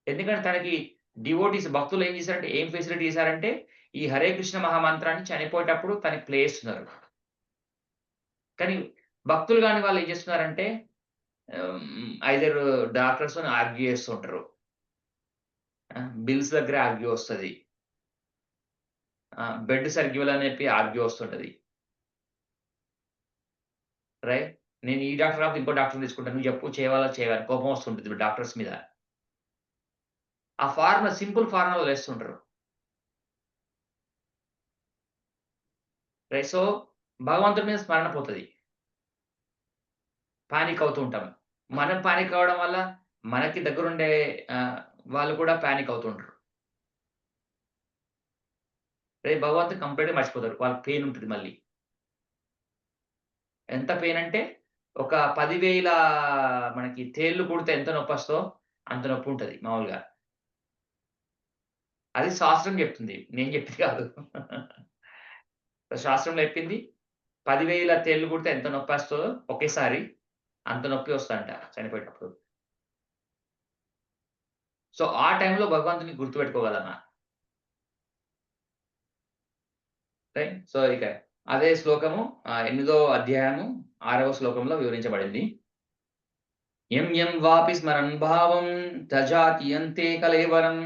ఎందుకంటే తనకి డివోటీస్ భక్తులు ఏం చేశారంటే ఏం ఫెసిలిటీ చేశారంటే ఈ హరే కృష్ణ మహామంత్రాన్ని చనిపోయేటప్పుడు తనకి ప్లే చేస్తున్నారు. కానీ భక్తులు గాని వాళ్ళు ఏం చేస్తున్నారంటే ఐదర్ డాక్టర్స్‌తోని ఆర్గ్యూ చేస్తూ ఉంటారు. బిల్స్ దగ్గర ఆర్గ్యూ వస్తది. బెడ్ సరిగ్గా ఇవ్వలని చెప్పి ఆర్గ్యూ వస్తుంటది. రైట్. నేను ఈ డాక్టర్ కాకపోతే ఇంకో డాక్టర్‌ని తీసుకుంటాను. నువ్వు చెప్పు చేయవా కోపం వస్తుంటది డాక్టర్స్ మీద. ఆ సింపుల్ ఫార్ములా వదిలేస్తుంటారు. రైట్. సో భగవంతుడి మీద స్మరణ పోతది. పానిక్ అవుతూ ఉంటాం. మనం పానిక్ అవ్వడం వల్ల మనకి దగ్గరుండే వాళ్ళు కూడా పానిక్ అవుతుంటారు. రేపు భగవంతుడు కంప్లీట్‌గా మర్చిపోతారు. వాళ్ళకి పెయిన్ ఉంటుంది మళ్ళీ. ఎంత పెయిన్ అంటే ఒక 10,000 మనకి తేళ్లు కుడితే ఎంత నొప్పొస్తదో అంత నొప్పి ఉంటది మామూలుగా. అది శాస్త్రం చెప్తుంది. నేను చెప్పింది కాదు. శాస్త్రంలో చెప్పింది 10,000 తేళ్లు కుడితే ఎంత నొప్పొస్తదో ఒకేసారి అంత నొప్పి వస్తదంట చనిపోయేటప్పుడు. సో, ఆ టైంలో భగవంతుడిని గుర్తుపెట్టుకోగలమా? రైట్. సో, ఇక అదే శ్లోకము 8దో అధ్యాయము 6వ శ్లోకంలో వివరించబడింది. యం యం వాపి స్మరన్ భావం తజాతి యంతే కలేవరం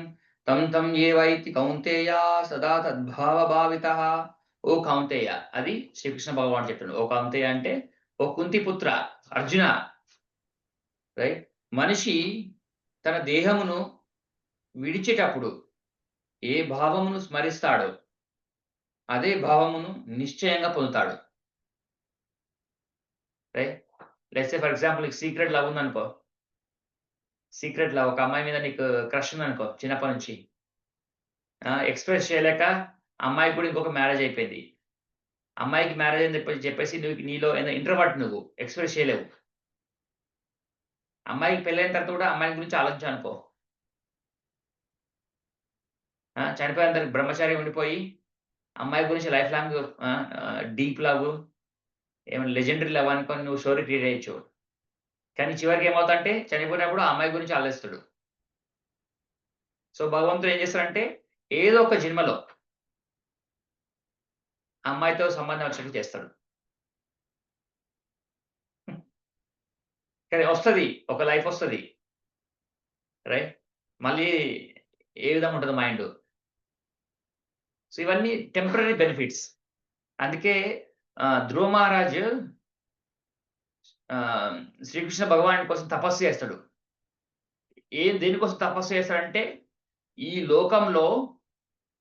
తం తం ఏవైతి కౌంతేయ సదా తద్భావ భావితః. ఓ కౌంతేయ అది శ్రీకృష్ణ భగవానుడు చెప్తుండు. ఓ కౌంతేయ అంటే ఓ కుంతి పుత్ర అర్జున రైట్. మనిషి తన దేహమును విడిచేటప్పుడు ఏ భావమును స్మరిస్తాడో అదే భావమును నిశ్చయంగా పొందుతాడు. Right. Let's say for example నీకు సీక్రెట్ లవ్ ఉందనుకో. సీక్రెట్ లవ్ ఒక అమ్మాయి మీద నీకు క్రష్ ఉందనుకో చిన్నప్పటి నుంచి. ఎక్స్‌ప్రెస్ చేయలేక అమ్మాయికి కూడా ఇంకొక మ్యారేజ్ అయిపోయింది. అమ్మాయికి మ్యారేజ్ అని చెప్పేసి నీలో ఇంట్రోవర్ట్ నువ్వు ఎక్స్‌ప్రెస్ చేయలేవు. అమ్మాయికి పెళ్ళైన తర్వాత కూడా అమ్మాయి గురించి ఆలోచించవనుకో. చనిపోయేంత వరకు బ్రహ్మచారి ఉండిపోయి అమ్మాయి గురించి లైఫ్ లాంగ్ డీప్ లవ్ ఏమైనా లెజెండరీ లవ్ అనుకోని నువ్వు స్టోరీ క్రియేట్ చేయొచ్చు. కానీ చివరికి ఏమవుతాడంటే చనిపోయినప్పుడు ఆ అమ్మాయి గురించి ఆలోచిస్తాడు. సో, భగవంతుడు ఏం చేస్తాడంటే ఏదో ఒక జన్మలో అమ్మాయితో సంబంధం వచ్చేట్టు చేస్తాడు. కానీ వస్తది. ఒక లైఫ్ వస్తది. రైట్. మళ్ళీ ఏ విధంగా ఉంటది మైండు. సో, ఇవన్నీ టెంపరరీ బెనిఫిట్స్. అందుకే ధ్రువ మహారాజు శ్రీకృష్ణ భగవానుడి కోసం తపస్సు చేస్తాడు. దేనికోసం తపస్సు చేస్తాడంటే ఈ లోకంలో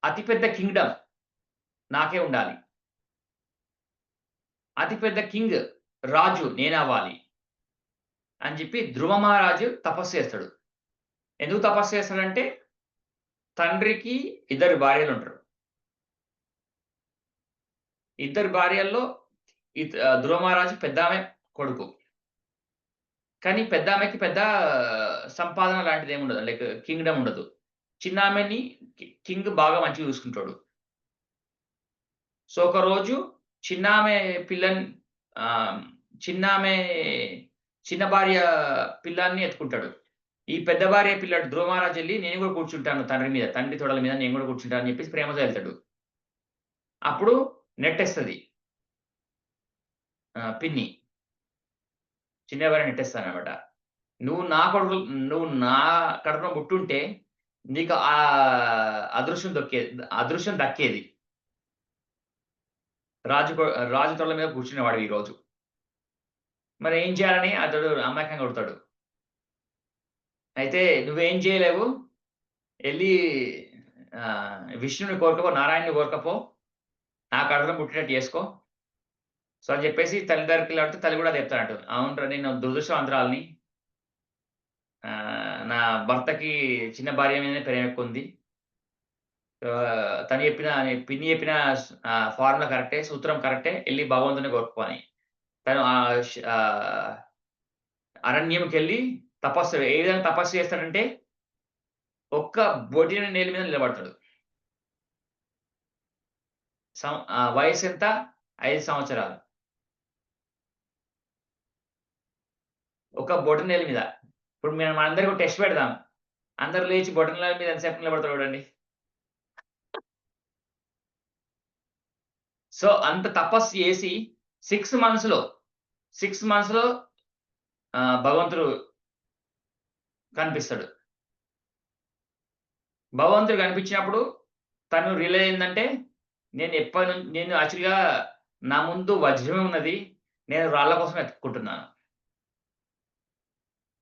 అతిపెద్ద కింగ్‌డమ్ నాకే ఉండాలి. అతిపెద్ద కింగ్ రాజు నేనవ్వాలి. అని చెప్పి ధ్రువ మహారాజు తపస్సు చేస్తాడు. ఎందుకు తపస్సు చేస్తాడంటే తండ్రికి 2 భార్యలుంటరు. 2 భార్యల్లో ధ్రువ మహారాజు పెద్దామె కొడుకు. కానీ పెద్దామెకి పెద్ద సంపాదన లాంటిదేముండదు. లైక్ కింగ్‌డమ్ ఉండదు. చిన్నామెని కింగ్ బాగా మంచిగా చూసుకుంటాడు. సో, ఒకరోజు చిన్నామె పిల్లని చిన్నామె చిన్న భార్య పిల్లాడిని ఎత్తుకుంటాడు. ఈ పెద్ద భార్య పిల్లాడు ధ్రువ మహారాజు ఎళ్లి నేను కూడా కూర్చుంటాను తండ్రి తొడల మీద నేను కూడా కూర్చుంటాను అని చెప్పేసి ప్రేమతో ఎళ్తాడు. అప్పుడు నెట్టేస్తది. పిన్ని. చిన్న భార్య నెట్టేస్తదనమాట. నువ్వు నా కడుపున పుట్టుంటే నీకు అదృష్టం దక్కేది. రాజు తొడల మీద కూర్చునేవాడివి ఈరోజు. మరి ఏం చేయాలని అతడు అమాయకంగా అడుగుతాడు. అయితే నువ్వేం చేయలేవు. ఎళ్లి విష్ణుని కోరుకపో, నారాయణ్‌ని కోరుకపో. నా కడుపున పుట్టినట్టు చేసుకో. సో, అని చెప్పేసి తల్లి దగ్గరికెళ్లి అడిగితే తల్లి కూడా చెప్తాదంట. అవునురా నేను దురదృష్టవంతురాలిని. నా భర్తకి చిన్న భార్య మీదనే ప్రేమ ఎక్కువుంది. పిన్ని చెప్పిన ఫార్ములా కరెక్టే. సూత్రం కరెక్టే. ఎళ్లి భగవంతుడిని కోరుకో అని. తను అరణ్యంకెళ్ళి ఏ విధంగా తపస్సు చేస్తాడంటే ఒక్క బొటిన నేల మీద నిలబడతాడు. వయసెంత? 5 సంవత్సరాలు. ఒక బొటనవేలు మీద. ఇప్పుడు మనందరికి ఒక టెస్ట్ పెడదాం. అందరూ లేచి బొటనవేలు మీద ఎంతసేపు నిలబడతారో చూడండి. సో, అంత తపస్సు చేసి 6 మంత్స్‌లో భగవంతుడు కనిపిస్తాడు. భగవంతుడు కనిపించినప్పుడు తను రియలైజ్ అయిందంటే నేను యాక్చువల్‌గా నా ముందు వజ్రమే ఉన్నది. నేను రాళ్ళ కోసం వెతుక్కుంటున్నాను.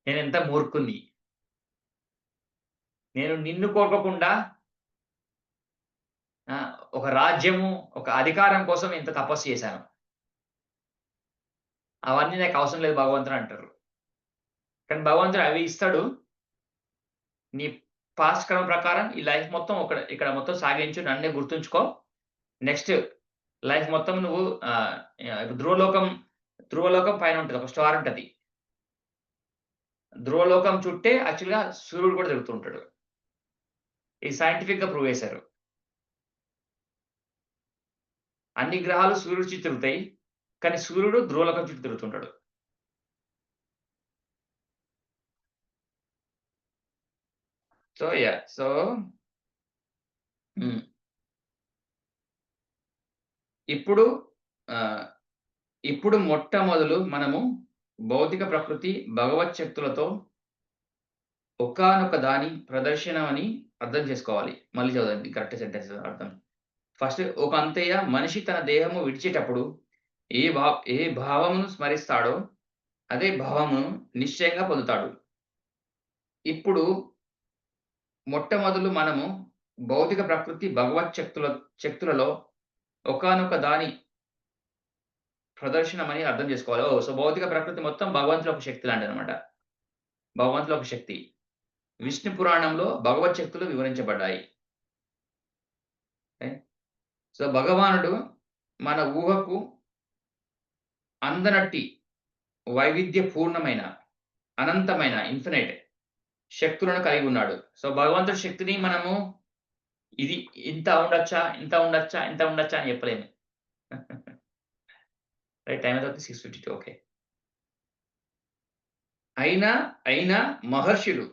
నేనెంత మూర్ఖుడిని. నేను నిన్ను కోరుకోకుండా ఒక రాజ్యము, ఒక అధికారం కోసం ఇంత తపస్సు చేశాను. అవన్నీ నాకు అవసరం లేదు భగవంతుడు అంటారు. కానీ భగవంతుడు అవి ఇస్తాడు. నీ పాస్ట్ కర్మ ప్రకారం ఈ లైఫ్ మొత్తం ఇక్కడ మొత్తం సాగించు. నన్నే గుర్తుంచుకో. నెక్స్ట్ లైఫ్ మొత్తం నువ్వు ఇప్పుడు ధ్రువలోకం పైన ఉంటది. ఒక స్టార్ ఉంటది. ధ్రువలోకం చుట్టే యాక్చువల్‌గా సూర్యుడు కూడా తిరుగుతూ ఉంటాడు. ఇది సైంటిఫిక్‌గా ప్రూవ్ చేశారు. అన్ని గ్రహాలు సూర్యుడి చుట్టూ తిరుగుతాయి. కానీ సూర్యుడు ధ్రువలోకం చుట్టూ తిరుగుతుంటాడు. So yeah! సో హ్మ్. ఇప్పుడు ఆహ్, ఇప్పుడు మొట్టమొదలు మనము భౌతిక ప్రకృతి భగవత్ శక్తులతో ఒకానొక దాని ప్రదర్శనం అని అర్థం చేసుకోవాలి. మళ్ళీ చదవండి కరెక్ట్ సెంటెన్స్ అర్థం. ఫస్ట్ ఒక అంతయ్య మనిషి తన దేహము విడిచేటప్పుడు ఏ భా ఏ భావమును స్మరిస్తాడో అదే భావమును నిశ్చయంగా పొందుతాడు. ఇప్పుడు మొట్టమొదలు మనము భౌతిక ప్రకృతి భగవత్ శక్తులలో ఒకానొక దాని ప్రదర్శనమని అర్థం చేసుకోవాలి. ఓహ్! సో, భౌతిక ప్రకృతి మొత్తం భగవంతుని ఒక శక్తి లాంటిదనమాట. భగవంతుని ఒక శక్తి. విష్ణు పురాణంలో భగవత్ శక్తులు వివరించబడ్డాయి. ఓకే. సో, భగవానుడు మన ఊహకు అందనట్టి వైవిధ్యపూర్ణమైన, అనంతమైన ఇన్ఫినైట్ శక్తులను కలిగి ఉన్నాడు. సో, భగవంతుడి శక్తిని మనము ఇది ఇంత ఉండొచ్చా, ఇంత ఉండొచ్చా, ఇంత ఉండొచ్చా అని చెప్పలేము. రైట్ టైమ్ ఎంత అవుతుంది? 6:52 ఓకే. అయినా మహర్షులు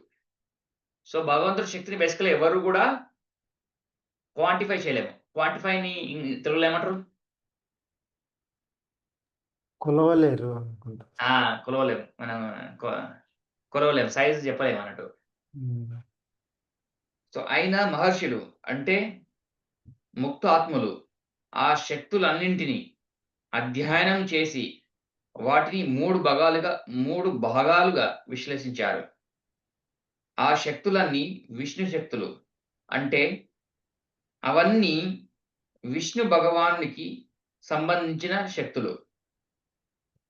సో, భగవంతుడి శక్తిని బేసికల్‌గా ఎవరు గూడా క్వాంటిఫై చేయలేము. క్వాంటిఫైని తెలుగులో ఏమంటారు? కొలవలేరు అనుకుంటా. ఆ! కొలవలేము. మనం కొ కొలవలేము. సైజ్ చెప్పలేమన్నట్టు. హ్మ్. సో, అయినా మహర్షులు అంటే ముక్త ఆత్ములు ఆ శక్తులన్నింటిని అధ్యయనం చేసి వాటిని 3 భాగాలుగా విశ్లేషించారు. ఆ శక్తులన్నీ విష్ణు శక్తులు. అంటే అవన్నీ విష్ణు భగవానునికి సంబంధించిన శక్తులు.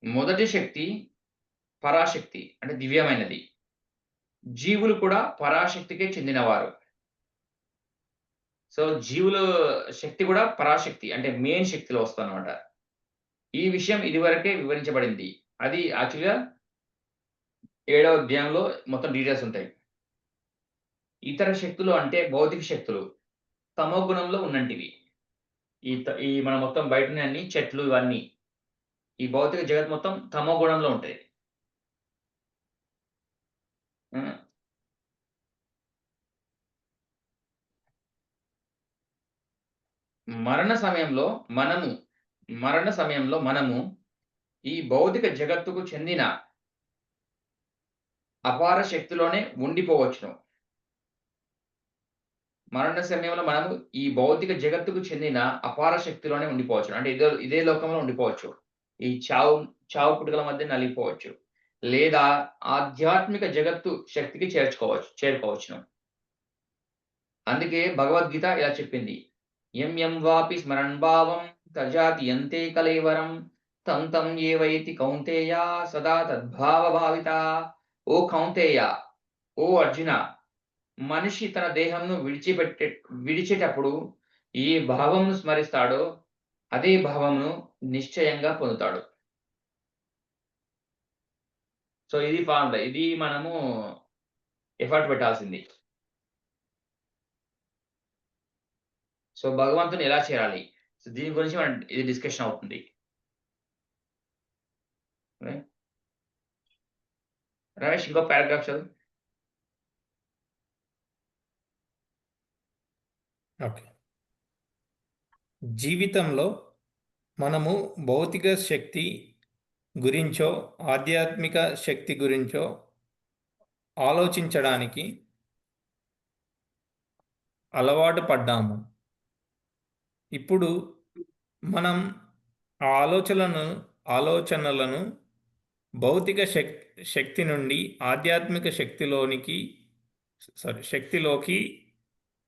మొదటి శక్తి పరాశక్తి అంటే దివ్యమైనది. జీవులు కూడా పరాశక్తికే చెందినవారు. సో, జీవుల శక్తి కూడా పరాశక్తి అంటే మెయిన్ శక్తిలో వస్తదనమాట. ఈ విషయం ఇదివరకే వివరించబడింది. అది యాక్చువల్‌గా 7వ అధ్యాయంలో మొత్తం డీటెయిల్స్ ఉంటాయి. ఇతర శక్తులు అంటే భౌతిక శక్తులు తమో గుణంలో ఉన్నంటివి. ఈ మన మొత్తం బయటున్నయన్ని చెట్లు ఇవన్నీ. ఈ భౌతిక జగత్తు మొత్తం తమో గుణంలో ఉంటాయి. హ్మ్. మరణ సమయంలో మనము ఈ భౌతిక జగత్తుకు చెందిన అపార శక్తిలోనే ఉండిపోవచ్చును. మరణ సమయంలో మనము ఈ భౌతిక జగత్తుకు చెందిన అపార శక్తిలోనే ఉండిపోవచ్చును. అంటే ఇదే లోకంలో ఉండిపోవచ్చు. ఈ చావు పుట్టుకల మధ్య నలిగిపోవచ్చు. లేదా ఆధ్యాత్మిక జగత్తు శక్తికి చేరుకోవచ్చును. అందుకే భగవద్గీత ఇలా చెప్పింది. యం యం వాపి స్మరన్ భావం తజాతి యంతే కలేవరం తం తం ఏవైతి కౌంతేయ సదా తద్భావ భావిత. ఓ కౌంతేయ, ఓ అర్జున, మనిషి తన దేహంను విడిచేటప్పుడు ఏ భావంను స్మరిస్తాడో అదే భావమును నిశ్చయంగా పొందుతాడు. సో, ఇది ఫార్ములా. ఇది మనము ఎఫర్ట్ పెట్టాల్సింది. సో, భగవంతుని ఎలా చేరాలి? సో, దీని గురించి ఇది డిస్కషన్ అవుతుంది. ఓకే. రమేష్ ఇంకో పారాగ్రాఫ్ చదువు. ఓకే. జీవితంలో మనము భౌతిక శక్తి గురించో, ఆధ్యాత్మిక శక్తి గురించో ఆలోచించడానికి అలవాటు పడ్డాము. ఇప్పుడు మనం ఆ ఆలోచనలను భౌతిక శక్తి నుండి ఆధ్యాత్మిక శక్తిలోకి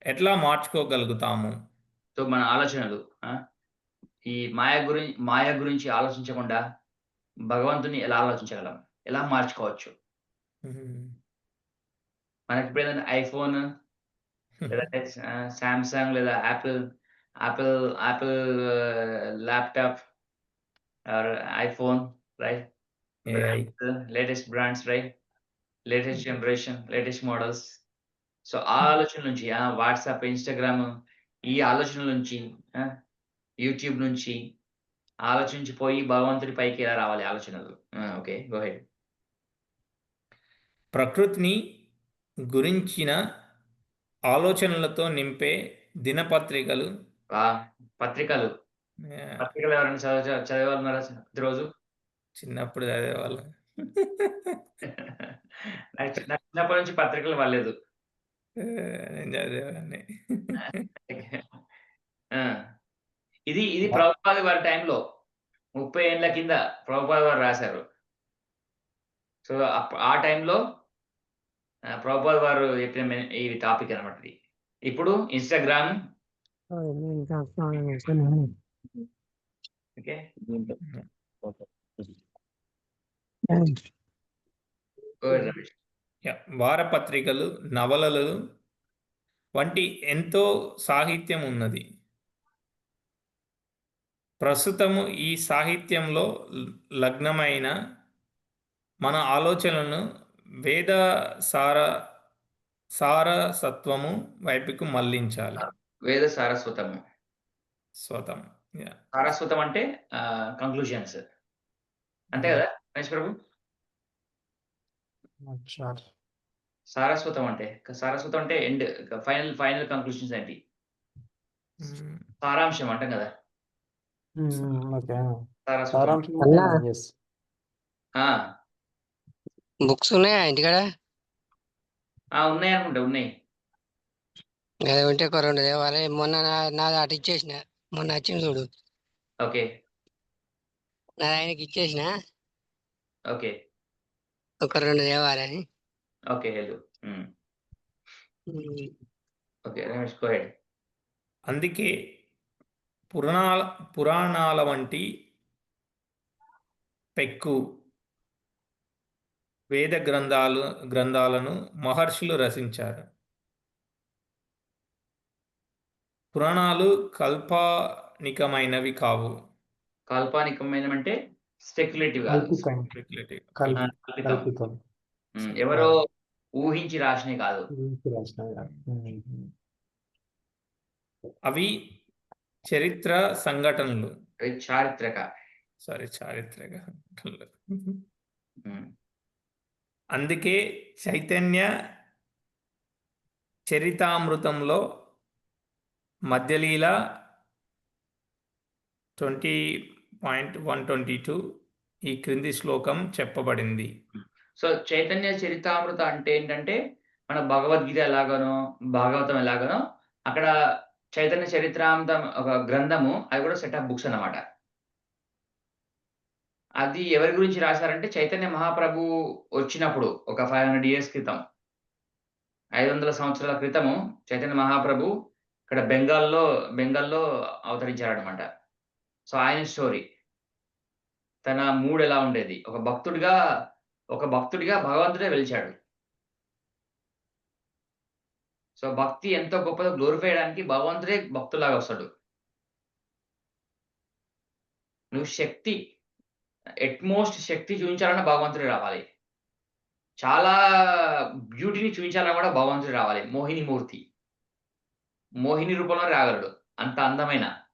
ఎట్లా మార్చుకోగలుగుతాము? సో, మన ఆలోచనలు ఈ మాయ గురించి ఆలోచించకుండా భగవంతుని ఎలా ఆలోచించగలం? ఎలా మార్చుకోవచ్చు? మనకిప్పుడు ఏదైనా ఐఫోన్ లేదంటే సామ్‌సంగ్ లేదా Apple Apple laptop or iPhone, right? AI. Latest brands, right? Latest generation, latest models. So ఆ ఆలోచన నుంచి వాట్సాప్, ఇన్‌స్టాగ్రామ్ ఈ ఆలోచనల నుంచి యూట్యూబ్ నుంచి ఆలోచించి పోయి భగవంతుడి పైకి ఎలా రావాలి ఆలోచనలు. ఓకే. Go head. ప్రకృతిని గురించిన ఆలోచనలతో నింపే దినపత్రికలు. పత్రికలు. యాహ్! పత్రికలు ఎవరైనా చదివేవాళ్ళున్నారా ప్రతిరోజు? చిన్నప్పుడు చదివేవాళ్ళం. నాకు చిన్నప్పటి నుంచి పత్రికలు పడలేదు. నేను చదివేవాడిని. ఆ! ఇది ప్రభుపాద వారి టైంలో 30 ఏండ్ల కింద ప్రభుపాద వారు రాశారు. సో, ఆ టైంలో ప్రభుపాద వారు చెప్పిన ఈ టాపిక్ అన్నమాట ఇది. ఇప్పుడు Instagram. Okay. Go ahead Ramesh. Yeah! వారపత్రికలు, నవలలు వంటి ఎంతో సాహిత్యం ఉన్నది. ప్రస్తుతము ఈ సాహిత్యంలో లగ్నమైన మన ఆలోచనలను వేద సారసత్వము వైపుకు మళ్లించాలి. వేద సారస్వతము. స్వతం. యాహ్! సారస్వతం అంటే కంక్లూజన్స్. అంతే కదా రమేష్ ప్రభు? అచ్చా. సారస్వతం అంటే ఎండ్ ఫైనల్ కంక్లూజన్స్ ఏంటి? సారాంశం అంటాం కదా! ఓకే. సారస్వతం. సారాంశం అన్నా. అంటే yes. బుక్స్ ఉన్నాయా ఇంటికాడ? ఉన్నాయనుకుంటా. ఉన్నాయి. అదే ఉంటే ఒక 2 తేవాలి. మొన్న నాది అటు ఇచ్చేసిన. మొన్న వచ్చింది చూడు. ఓకే. నాది ఆయనకి ఇచ్చేసిన. ఓకే. ఒక 2 తేవాలని. Okay. Hello. Okay. Ramesh go ahead. అందుకే పురాణాల వంటి పెక్కు వేద గ్రంథాలను మహర్షులు రచించారు. పురాణాలు కాల్పనికమైనవి కావు. కాల్పనికమైనమంటే స్పెక్యులేటివ్ కాదు. కల్పితం. Speculative. కల్పితం. కల్పితం. ఎవరో ఊహించి రాసినవి కాదు. అవి చరిత్ర సంఘటనలు. అవి చారిత్రక. చారిత్రక. హ్మ్. అందుకే చైతన్య చరితామృతంలో మధ్యలీల 20.122 ఈ క్రింది శ్లోకం చెప్పబడింది. సో, చైతన్య చరితామృత అంటే ఏంటంటే, మన భగవద్గీత ఎలాగానో, భాగవతం ఎలాగానో అక్కడ చైతన్య చరిత్రామృతం ఒక గ్రంథము. అది కూడా సెట్ ఆఫ్ బుక్స్ అన్నమాట. అది ఎవరి గురించి రాశారంటే చైతన్య మహాప్రభు వచ్చినప్పుడు ఒక 500 ఇయర్స్ క్రితం. 500 సంవత్సరాల క్రితము చైతన్య మహాప్రభు ఇక్కడ బెంగాల్‌లో అవతరించారన్నమాట. సో, ఆయన స్టోరీ. తన మూడ్ ఎలా ఉండేది? ఒక భక్తుడిగా భగవంతుడే వెలిచాడు. సో, భక్తి ఎంత గొప్పదో గ్లోరిఫై చేయడానికి భగవంతుడే భక్తుల్లాగా వస్తాడు. నువ్వు ఎట్‌మోస్ట్ శక్తి చూపించాలన్నా భగవంతుడే రావాలి. చాలా బ్యూటీని చూపించాలన్నా కూడా భగవంతుడే రావాలి. మోహిని మూర్తి. మోహిని రూపంలో రాగలడు. అంత అందమైన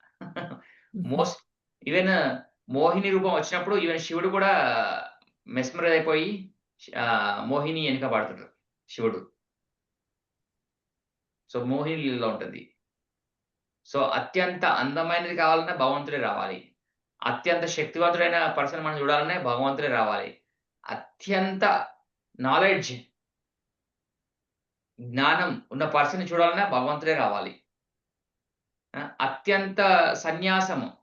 ఈవెన్ మోహిని రూపం వచ్చినప్పుడు ఈవెన్ శివుడు కూడా మెస్మరైజ్ అయిపోయి మోహిని ఎనక పడతాడు శివుడు. సో, మోహిని లీలలో ఉంటది. సో, అత్యంత అందమైనది కావాలన్నా భగవంతుడే రావాలి. అత్యంత శక్తివంతుడైన పర్సన్ మనం చూడాలన్నా భగవంతుడే రావాలి. అత్యంత జ్ఞానం ఉన్న పర్సన్‌ని చూడాలన్నా భగవంతుడే రావాలి. అత్యంత సన్యాసము,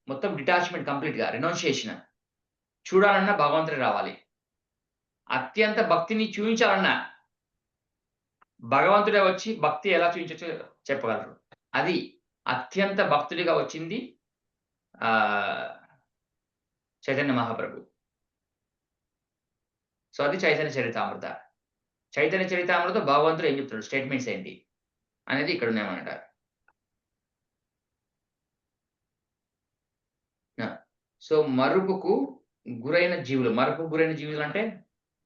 మొత్తం డిటాచ్‌మెంట్ కంప్లీట్‌గా రెనౌన్షియేషన్ చూడాలన్నా భగవంతుడే రావాలి. అత్యంత భక్తిని చూయించాలన్నా భగవంతుడే వచ్చి భక్తి ఎలా చూయించొచ్చో చెప్పగలరు. అది అత్యంత భక్తుడిగా వచ్చింది చైతన్య మహాప్రభు. సో, అది చైతన్య చరితామృత. చైతన్య చరితామృత భగవంతుడు ఏం చెప్తాడు? స్టేట్మెంట్స్ ఏంటి? అనేది ఇక్కడ ఉన్నాయన్నమాట. సో మరుపుకు గురైన జీవులు. మరుపుకు గురైన జీవులు అంటే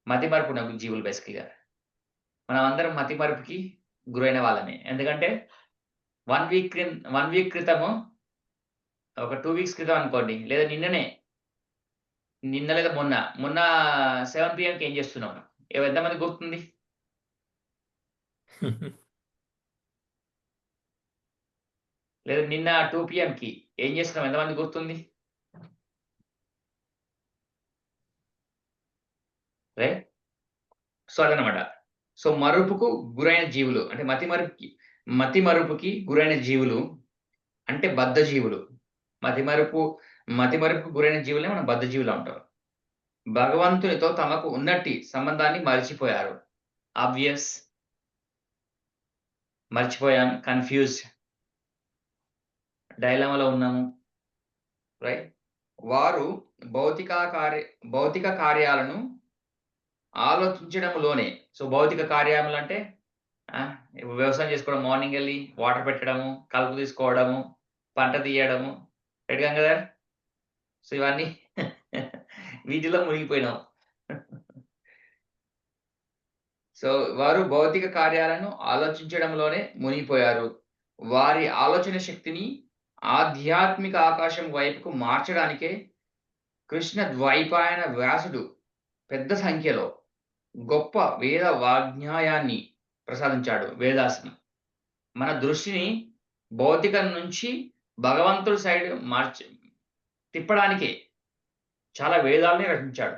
మతి మరుపు ఉన్న జీవులు బేసికల్‌గా. మనం అందరం మతి మరుపుకి గురైన వాళ్ళమే. ఎందుకంటే 1 వీక్ క్రితము ఒక 2 వీక్స్ క్రితం అనుకోండి. లేదా నిన్న లేదా మొన్న 7 పీఎంకి ఏం చేస్తున్నాం? ఎంతమందికి గుర్తుంది? లేదా నిన్న 2 పీఎంకి ఏం చేస్తున్నాం? ఎంతమందికి గుర్తుంది? రైట్? సో అదనమాట. సో మరుపుకు గురైన జీవులు అంటే మతి మరుపుకి గురైన జీవులు అంటే బద్ధ జీవులు. మతి మరుపుకు గురైన జీవులనే మనం బద్ధ జీవులు అంటాం. భగవంతునితో తమకు ఉన్నట్టి సంబంధాన్ని మరిచిపోయారు. ఆబ్వియస్. మర్చిపోయాం. కన్‌ఫ్యూజ్డ్. డైలమాలో ఉన్నాము. రైట్? వారు భౌతిక కార్యాలను ఆలోచించడంలోనే. సో భౌతిక కార్యములంటే ఇప్పుడు వ్యవసాయం చేసుకోవడం, మార్నింగ్ ఎళ్లి వాటర్ పెట్టడము, కలుపు తీసుకోవడము, పంట తీయడము. రైట్ గంగాధర్? సో ఇవన్నీ వీటిలో మునిగిపోయినాం. సో వారు భౌతిక కార్యాలను ఆలోచించడంలోనే మునిగిపోయారు. వారి ఆలోచన శక్తిని ఆధ్యాత్మిక ఆకాశం వైపుకు మార్చడానికే కృష్ణ ద్వైపాయన వ్యాసుడు పెద్ద సంఖ్యలో గొప్ప వేద వాజ్ఞాయాన్ని ప్రసాదించాడు. వేదాస్ని. మన దృష్టిని భౌతికం నుంచి భగవంతుడి సైడ్ తిప్పడానికే చాలా వేదాల్ని రచించాడు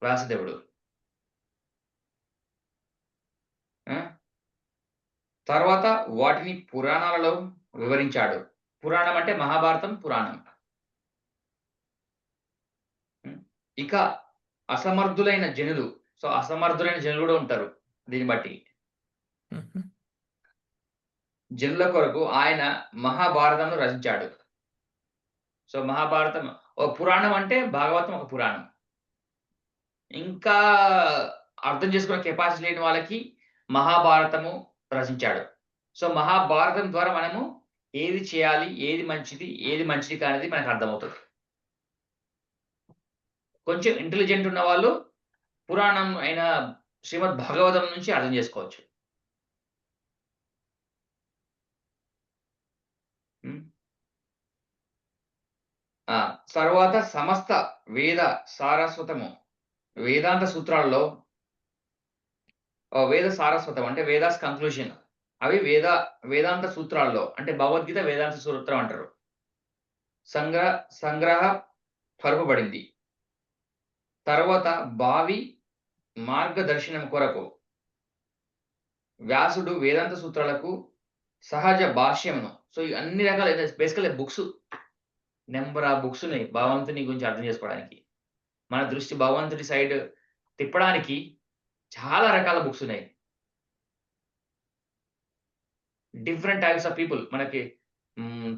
వ్యాసదేవుడు. తర్వాత వాటిని పురాణాలలో వివరించాడు. పురాణం అంటే మహాభారతం పురాణం. ఇక అసమర్థులైన జనులు. సో అసమర్థులైన జనులు కూడా ఉంటారు దీన్ని బట్టి. జనుల కొరకు ఆయన మహాభారతంను రచించాడు. సో మహాభారతం పురాణం అంటే భాగవతం ఒక పురాణం. ఇంకా అర్థం చేసుకునే కెపాసిటీ లేని వాళ్ళకి మహాభారతము రచించాడు. సో మహాభారతం ద్వారా మనము ఏది చేయాలి, ఏది మంచిది కానిది మనకు అర్థమవుతది. కొంచెం ఇంటెలిజెంట్ ఉన్న వాళ్ళు పురాణం అయిన శ్రీమద్ భాగవతం నుంచి అర్థం చేసుకోవచ్చు. తర్వాత సమస్త వేద సారస్వతము వేదాంత సూత్రాల్లో వేద సారస్వతం అంటే వేదాస్ కంక్లూజన్. అవి వేదాంత సూత్రాల్లో అంటే భగవద్గీత వేదాంత సూత్రం అంటారు. సంగ్రహ పరపబడింది. తర్వాత భావి మార్గదర్శనం కొరకు వ్యాసుడు వేదాంత సూత్రాలకు సహజ భాష్యమును. సో ఈ అన్ని రకాల basically books number of books ఉన్నాయి భగవంతుని గురించి అర్థం చేసుకోవడానికి. మన దృష్టి భగవంతుడి సైడ్ తిప్పడానికి చాలా రకాల బుక్స్ ఉన్నాయి. Different types of people. మనకి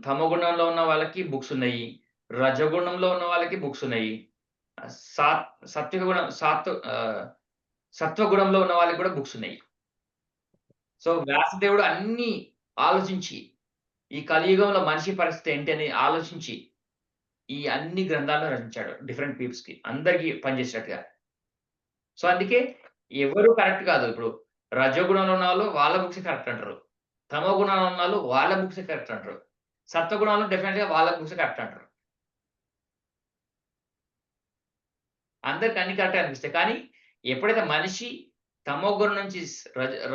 తమోగుణంలో ఉన్న వాళ్ళకి బుక్స్ ఉన్నాయి. రజోగుణంలో ఉన్న వాళ్ళకి బుక్స్ ఉన్నాయి. సత్వగుణంలో ఉన్న వాళ్ళకి కూడా బుక్స్ ఉన్నాయి. సో వ్యాసదేవుడు అన్నీ ఆలోచించి ఈ కలియుగంలో మనిషి పరిస్థితి ఏంటి అని ఆలోచించి ఈ అన్ని గ్రంథాలను రచించాడు డిఫరెంట్ పీపుల్స్‌కి. అందరికీ పనిచేసేటట్టుగా. సో అందుకే ఎవరు కరెక్ట్ కాదు. ఇప్పుడు రజోగుణంలో ఉన్నవాళ్ళు వాళ్ళ బుక్సే కరెక్ట్ అంటారు. తమో గుణంలో ఉన్నవాళ్ళు వాళ్ళ బుక్సే కరెక్ట్ అంటారు. సత్వగుణంలో డెఫినిట్‌గా వాళ్ళ బుక్సే కరెక్ట్ అంటారు. అందరికి అన్ని కరెక్టే అనిపిస్తాయి. కానీ ఎప్పుడైతే మనిషి తమో గుణం నుంచి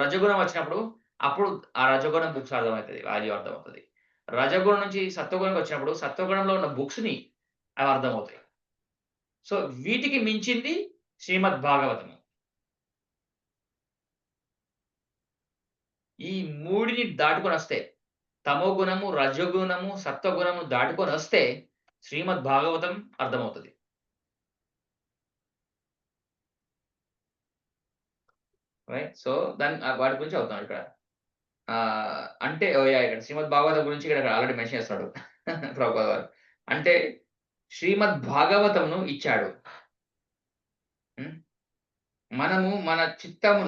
రజోగుణం వచ్చినప్పుడు అప్పుడు ఆ రజోగుణం బుక్స్ అర్థమవుతది. వాల్యూ అర్థమవుతది. రజోగుణం నుంచి సత్వగుణంకి వచ్చినప్పుడు సత్వగుణంలో ఉన్న బుక్స్‌ని అవి అర్థమవుతాయి. సో వీటికి మించింది శ్రీమద్ భాగవతము. ఈ మూడిని దాటుకొనొస్తే తమో గుణము, రజోగుణము, సత్వగుణము దాటుకొనొస్తే శ్రీమద్ భాగవతం అర్థమవుతది. రైట్? సో వాటి గురించి చదువుతాం ఇక్కడ. అంటే ఇక్కడ శ్రీమద్ భాగవతం గురించి ఇక్కడ ఆల్రెడీ మెన్షన్ చేస్తున్నాడు ప్రభుపాద గారు. అంటే శ్రీమద్ భాగవతమును ఇచ్చాడు. మనము మన చిత్తం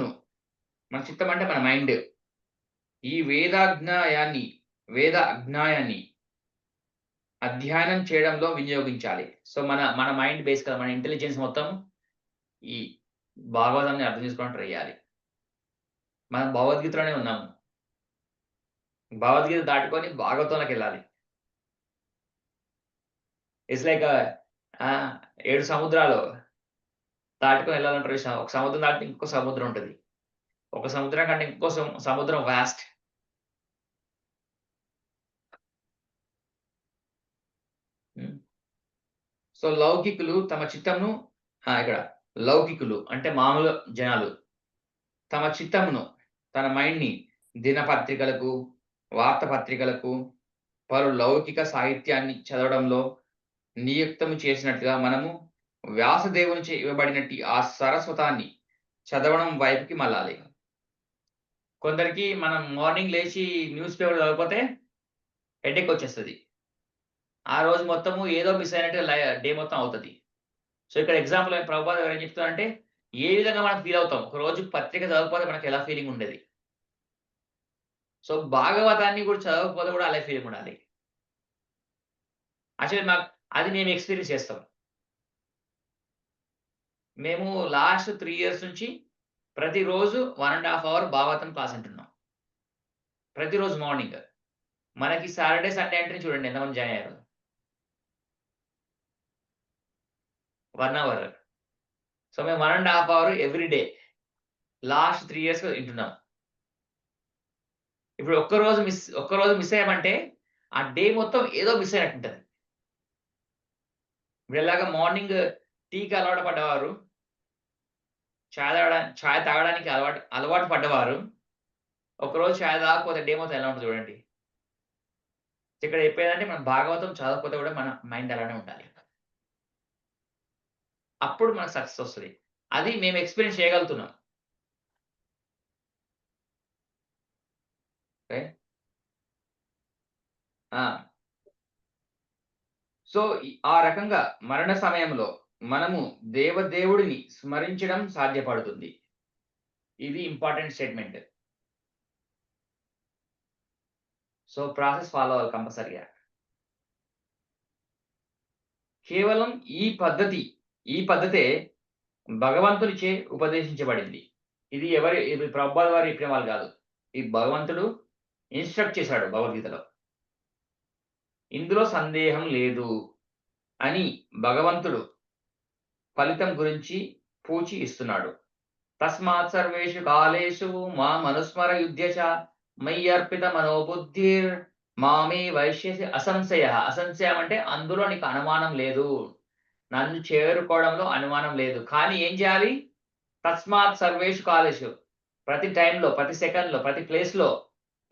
అంటే మన మైండ్ ఈ వేద అజ్ఞాయాన్ని అధ్యయనం చేయడంలో వినియోగించాలి. సో, మన మైండ్ బేస్ కదా! మన ఇంటెలిజెన్స్ మొత్తం ఈ భాగవతాన్ని అర్థం చేసుకోవడానికి ట్రై చేయాలి. మనం భగవద్గీతలోనే ఉన్నాము. భగవద్గీత దాటుకొని భాగవతంలోకెళ్ళాలి. ఇట్స్ లైక్ 7 సముద్రాలు దాటుకొని వెళ్ళాలంటారు. ఒక సముద్రం దాటితే ఇంకో సముద్రం ఉంటది. ఒక సముద్రం కంటే ఇంకో సముద్రం వాస్ట్. సో, లౌకికులు తమ చిత్తమును ఇక్కడ లౌకికులు అంటే మామూలు జనాలు తమ చిత్తమును, తన మైండ్‌ని దినపత్రికలకు, వార్తాపత్రికలకు, పలు లౌకిక సాహిత్యాన్ని చదవడంలో నియుక్తము చేసినట్లుగా మనము వ్యాసదేవునిచే ఇవ్వబడినట్టి ఆ సరస్వతాన్ని చదవడం వైపుకి మళ్ళాలి. కొందరికి మనం మార్నింగ్ లేచి న్యూస్ పేపర్ చదవకపోతే హెడేక్ వచ్చేస్తది. ఆ రోజు మొత్తము ఏదో మిస్ అయినట్టు డే మొత్తం అవుతది. సో, ఇక్కడ ఎగ్జాంపుల్ ప్రభుపాద గారు ఏం చెప్తున్నారంటే, ఏ విధంగా మనం ఫీల్ అవుతాం. ఒక రోజు పత్రిక చదవకపోతే మనకు ఎలా ఫీలింగ్ ఉండేది. సో, భాగవతాన్ని కూడా చదవకపోతే కూడా అలాగే ఫీలింగ్ ఉండాలి. యాక్చువల్లీ అది మేము ఎక్స్‌పీరియన్స్ చేస్తాం. మేము లాస్ట్ 3 ఇయర్స్ నుంచి ప్రతిరోజు 1 ½ అవర్ భాగవతం క్లాస్ వింటున్నాం. ప్రతిరోజు మార్నింగ్. మనకి సాటర్‌డే, సండే అంటే చూడండి ఎంతమంది జాయిన్ అయ్యారో. 1 అవర్. సో, మేము 1 ½ అవర్ ఎవ్రీ డే లాస్ట్ 3 ఇయర్స్‌గా వింటున్నాం. ఇప్పుడు ఒక్కరోజు మిస్ అయ్యామంటే ఆ డే మొత్తం ఏదో మిస్ అయినట్టుంటది. ఇప్పుడు ఎలాగా మార్నింగ్ టీకి అలవాటు పడ్డవారు, చాయ్ తాగడానికి అలవాటు పడ్డవారు, ఒకరోజు చాయ్ తాగకపోతే డే మొత్తం ఎలా ఉంటదో చూడండి. ఇక్కడ చెప్పేదంటే మనం భాగవతం చదవకపోతే కూడా మన మైండ్ అలానే ఉండాలి. అప్పుడు మనకు సక్సెస్ వస్తది. అది మేము ఎక్స్‌పీరియన్స్ చేయగలుగుతున్నాం. ఓకే. ఆ! సో, ఆ రకంగా మరణ సమయంలో మనము దేవదేవుడిని స్మరించడం సాధ్యపడుతుంది. ఇది important statement. So, process follow అవ్వాలి కంపల్సరీగా. కేవలం ఈ పద్ధతే భగవంతునిచే ఉపదేశించబడింది. ఇది ప్రభుపాద వారు చెప్పిన వాళ్ళు కాదు. ఈ భగవంతుడు ఇన్‌స్ట్రక్ట్ చేశాడు భగవద్గీతలో. ఇందులో సందేహం లేదు అని భగవంతుడు ఫలితం గురించి పూచి ఇస్తున్నాడు. తస్మాత్ సర్వేషు కాలేషు మామనుస్మర యుధ్య చ మయ్యర్పిత మనోబుద్ధిర్ మామే వైశ్యసి అసంశయః. అసంశయం అంటే అందులో నీకు అనుమానం లేదు. నన్ను చేరుకోవడంలో అనుమానం లేదు. కానీ ఏం చేయాలి? తస్మాత్ సర్వేషు కాలేషు. ప్రతి టైంలో, ప్రతి సెకండ్‌లో, ప్రతి ప్లేస్‌లో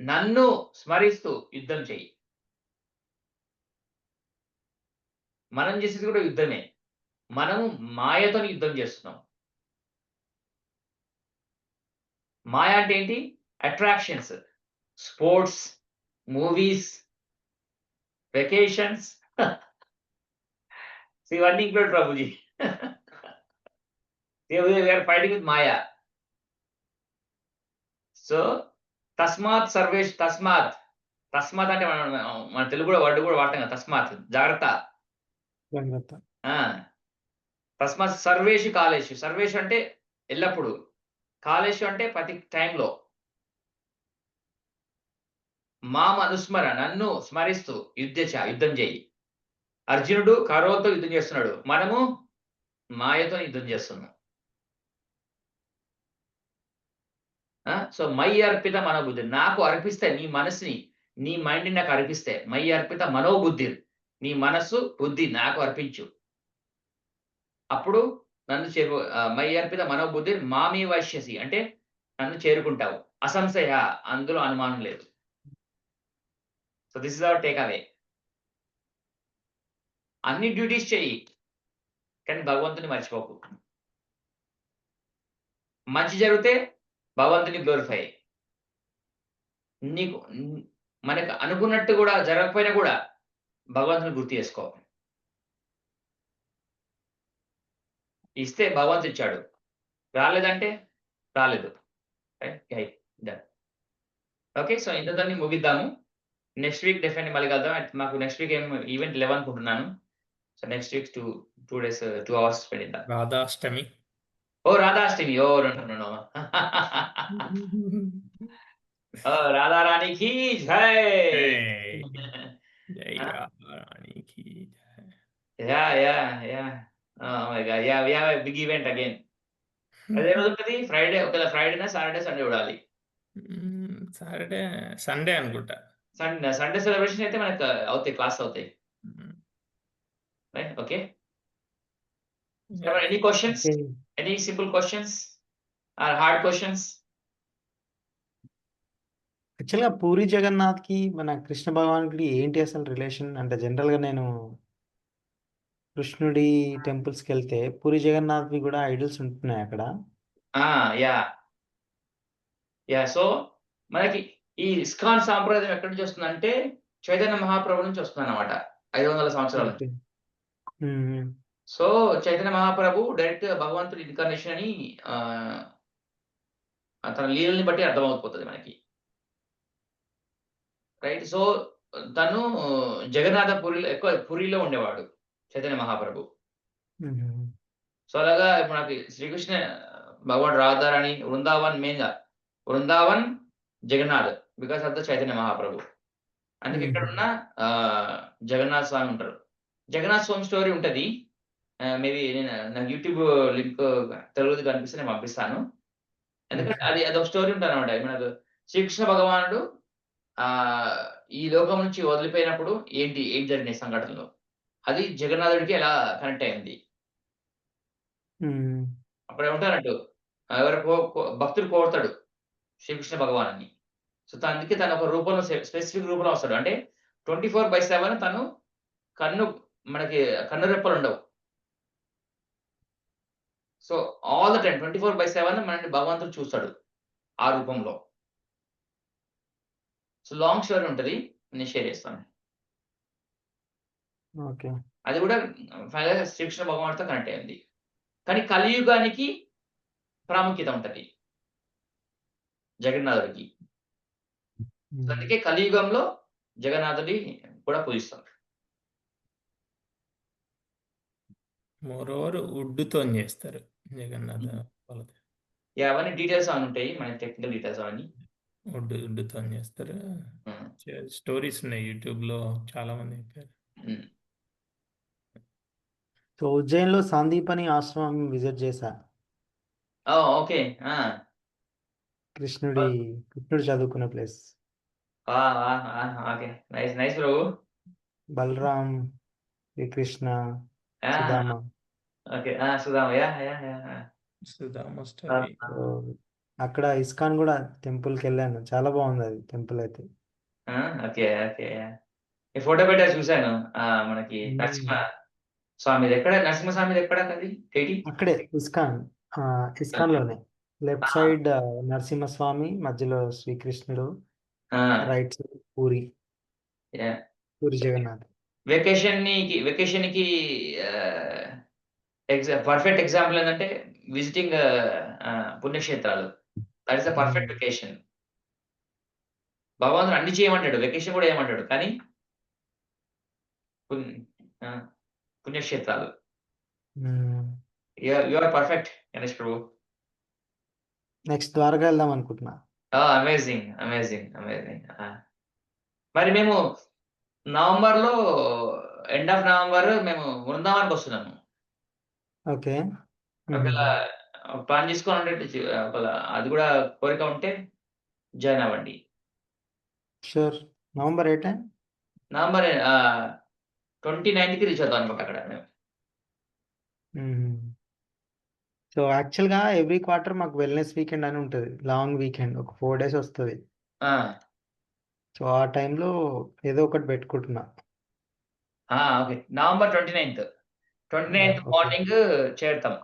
నన్ను స్మరిస్తూ యుద్ధం చెయ్యి. మనం చేసేది కూడా యుద్ధమే. మనము మాయతోని యుద్ధం చేస్తున్నాం. మాయ అంటే ఏంటి? అట్రాక్షన్స్, స్పోర్ట్స్, మూవీస్, వెకేషన్స్ ఇవన్నీ include Prabhuji. we are fighting with Maya. So, తస్మాత్ అంటే మన తెలుగులో వర్డ్ కూడా వాడతాం కదా! తస్మాత్ జాగ్రత్త. జాగ్రత్త. ఆ! తస్మాత్ సర్వేషు కాలేషు. సర్వేషు అంటే ఎల్లప్పుడు. కాలేషు అంటే ప్రతి టైంలో. అనుస్మర నన్ను స్మరిస్తూ యుద్ధం చెయ్యి. అర్జునుడు కరోతో యుద్ధం చేస్తున్నాడు. మనము మాయతో యుద్ధం చేస్తున్నాం. సో, మయి అర్పిత మనోబుద్ధి. నాకు అర్పిస్తే నీ మనసుని, నీ మైండ్‌ని నాకు అర్పిస్తే మయి అర్పిత మనోబుద్ధి. నీ మనస్సు, బుద్ధి నాకు అర్పించు. అప్పుడు నన్ను మయి అర్పిత మనోబుద్ధి మామే వైశ్యసి అంటే నన్ను చేరుకుంటావు. అసంశయ అందులో అనుమానం లేదు. So, this is our take away. అన్ని డ్యూటీస్ చెయ్యి. కానీ భగవంతుని మర్చిపోకు. మంచి జరిగితే భగవంతుని గ్లోరిఫై. నీకు మనకు అనుకున్నట్టు కూడా జరగకపోయినా కూడా భగవంతుని గుర్తు చేసుకో. ఇస్తే భగవంతుడు ఇచ్చాడు. రాలేదంటే రాలేదు. రైట్? డన్. ఓకే. సో, ఇంతతోని ముగిద్దాము. నెక్స్ట్ వీక్ డెఫినెట్లీ మళ్ళీ కలుద్దాం. మాకు నెక్స్ట్ వీక్ ఏం ఈవెంట్ లేవనుకుంటున్నాను. So next week 2 days 2 hours spend చేద్దాం. రాధాష్టమి. ఓ రాధాష్టమి. Oh no. ఓ రాధారాణికి జై. జై Huh? రాధారాణికి జై. Yeah. Oh my God. Yeah, we have a big event again. అదే రోజు ఉంటది ఫ్రైడే. ఒకవేళ ఫ్రైడేనా సాటర్డే సండే చూడాలి. సాటర్డే సండే అనుకుంటా. సండే సెలబ్రేషన్ అయితే మనకు అవుతాయి, క్లాస్ అవుతాయి. మ్మ్. Right, okay. Yeah. Any questions? Okay. Any simple questions or hard questions? యాక్చువల్గా పూరి జగన్నాథ్కి మన కృష్ణ భగవాన్కి ఏంటి అసలు రిలేషన్? అంటే జనరల్గా నేను కృష్ణుడి టెంపుల్స్కి వెళ్తే పూరి జగన్నాథ్వి కూడా ఐడల్స్ ఉంటున్నాయి అక్కడ. యా. సో మనకి ఈ ఇస్కాన్ సాంప్రదాయం ఎక్కడి నుంచి వస్తుందంటే చైతన్య మహాప్రభు నుంచి వస్తుంది అన్నమాట. 500 సంవత్సరాల నుంచి. ఓకే. మ్మ్. సో చైతన్య మహాప్రభు డైరెక్ట్ భగవంతుడి ఇన్కార్నేషన్ అని తన లీలని బట్టి అర్థమవుతుంది మనకి. రైట్. సో తను జగన్నాథ పురిలో ఉండేవాడు చైతన్య మహాప్రభు. మ్మ్. సో అలాగా ఇప్పుడు నాకు శ్రీకృష్ణ భగవాన్ రాధారాణి వృందావన్ మెయిన్గా Vrindavan Jagannath because of the Chaitanya Mahaprabhu. అందుకే ఇక్కడ ఉన్న జగన్నాథ్ స్వామి ఉంటారు. జగన్నాథ్ స్వామి స్టోరీ ఉంటుంది. మేబీ నేను నాకు యూట్యూబ్ లింక్ తెలుగుది కనిపిస్తే నేను పంపిస్తాను. ఎందుకంటే అదొక స్టోరీ ఉంటుంది అనమాట. మనకు శ్రీకృష్ణ భగవానుడు ఈ లోకం నుంచి వదిలిపోయినప్పుడు ఏం జరిగినాయి సంఘటనలు, అది జగన్నాథుడికి ఎలా కనెక్ట్ అయింది. మ్మ్. అప్పుడు ఏమంటారంటూ ఎవరు భక్తుడు కోరుతాడు శ్రీకృష్ణ భగవాన్ని. సో అందుకే తను ఒక రూపంలో స్పెసిఫిక్ రూపంలో వస్తాడు. అంటే 24/7 తను మనకి కన్ను రెప్పలు ఉండవు. సో ఆల్ ద టైం 24/7 మనని భగవంతుడు చూస్తాడు ఆ రూపంలో. సో లాంగ్ స్టోరీ ఉంటుంది, నేను షేర్ చేస్తాను. ఓకే. అది కూడా ఫైనల్గా శ్రీకృష్ణ భగవానుడితో కనెక్ట్ అయింది. కానీ కలియుగానికి ప్రాముఖ్యత ఉంటుంది జగన్నాథుడికి. మ్మ్. అందుకే కలియుగంలో జగన్నాథుడి కూడా పూజిస్తాం. మోరోవర్ వుడ్తో చేస్తారు జగన్నాథ వాళ్ళది. అవన్నీ డీటెయిల్స్ అని ఉంటాయి, మన టెక్నికల్ డీటెయిల్స్ అవన్నీ. వుడ్తో చేస్తారు. స్టోరీస్ ఉన్నాయి యూట్యూబ్లో, చాలా మంది చెప్పారు. సో ఉజ్జయిన్లో సందీపని ఆశ్రమం విజిట్ చేశా. ఓకే. కృష్ణుడు చదువుకున్న ప్లేస్. ఓకే, నైస్ ప్రభు. Balaram, Srikrishna, Sudama. Okay, Sudama. Sudama story. So అక్కడ ఇస్కాన్ కూడా టెంపుల్కి వెళ్ళాను, చాలా బాగుంది అది టెంపుల్ అయితే. ఓకే. ఈ ఫోటో పెట్టా చూశాను. మనకి నరసింహ స్వామిది ఎక్కడ? నరసింహ స్వామిది ఎక్కడ? అది అక్కడే ఇస్కాన్ లోనే లెఫ్ట్ సైడ్ నరసింహస్వామి, మధ్యలో శ్రీకృష్ణుడు, right side Puri Jagannath. Vacation కి పర్ఫెక్ట్ ఎగ్జాంపుల్ ఏంటంటే విజిటింగ్ పుణ్యక్షేత్రాలు. That is the perfect vacation. భగవంతుడు అన్ని చేయమంటాడు, వెకేషన్ కూడా చేయమంటాడు, కానీ పుణ్యక్షేత్రాలు. You are perfect Ganesh Prabhu. నెక్స్ట్ ద్వారకా వెళ్దాం అనుకుంటున్నా. అమేజింగ్. మరి మేము నవంబర్లో ఎండ్ ఆఫ్ నవంబర్ మేము వృందావన్కి వస్తున్నాము. ఓకే. ఒకవేళ ప్లాన్ చేసుకోవాలంటే ఒకవేళ అది కూడా కోరిక ఉంటే జాయిన్ అవ్వండి. షూర్. నవంబర్ 8 నవంబర్ 29కి రీచ్ అవుతాం అనుకుంటా అక్కడ మేము. సో యాక్చువల్గా ఎవ్రీ క్వార్టర్ మాకు వెల్నెస్ వీకెండ్ అని ఉంటుంది, లాంగ్ వీకెండ్, ఒక 4 days వస్తుంది. సో ఆ టైంలో ఏదో ఒకటి పెట్టుకుంటున్నా. ఓకే, నవంబర్ 29th మార్నింగ్ చేరుతాం.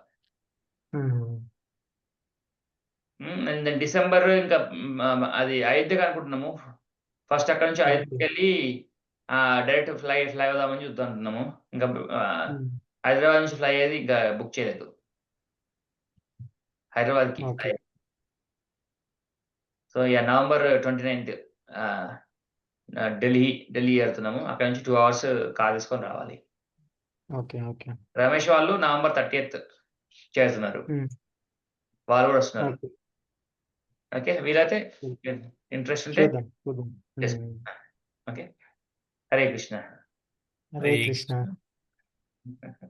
డిసెంబర్ ఇంకా అది అయోధ్యకి అనుకుంటున్నాము. ఫస్ట్ అక్కడ నుంచి అయోధ్యకి వెళ్ళి డైరెక్ట్ ఫ్లై అవుదామని చూద్దాం అంటున్నాము. ఇంకా హైదరాబాద్ నుంచి ఫ్లై అయ్యేది ఇంకా బుక్ చేయలేదు హైదరాబాద్కి. సో నవంబర్ 29th ఢిల్లీ వెళ్తున్నాము. అక్కడ నుంచి 2 అవర్స్ కార్ తీసుకొని రావాలి. ఓకే. ఓకే. రమేష్ వాళ్ళు నవంబర్ 30th చేరుతున్నారు. హ్మ్. వాళ్ళు కూడా వస్తున్నారు. ఓకే. ఓకే. వీలైతే ఇంట్రెస్ట్ ఉంటే చూద్దాం. చూద్దాం. yes. హ్మ్. ఓకే. హరే కృష్ణ. హరే కృష్ణ. కృష్ణ.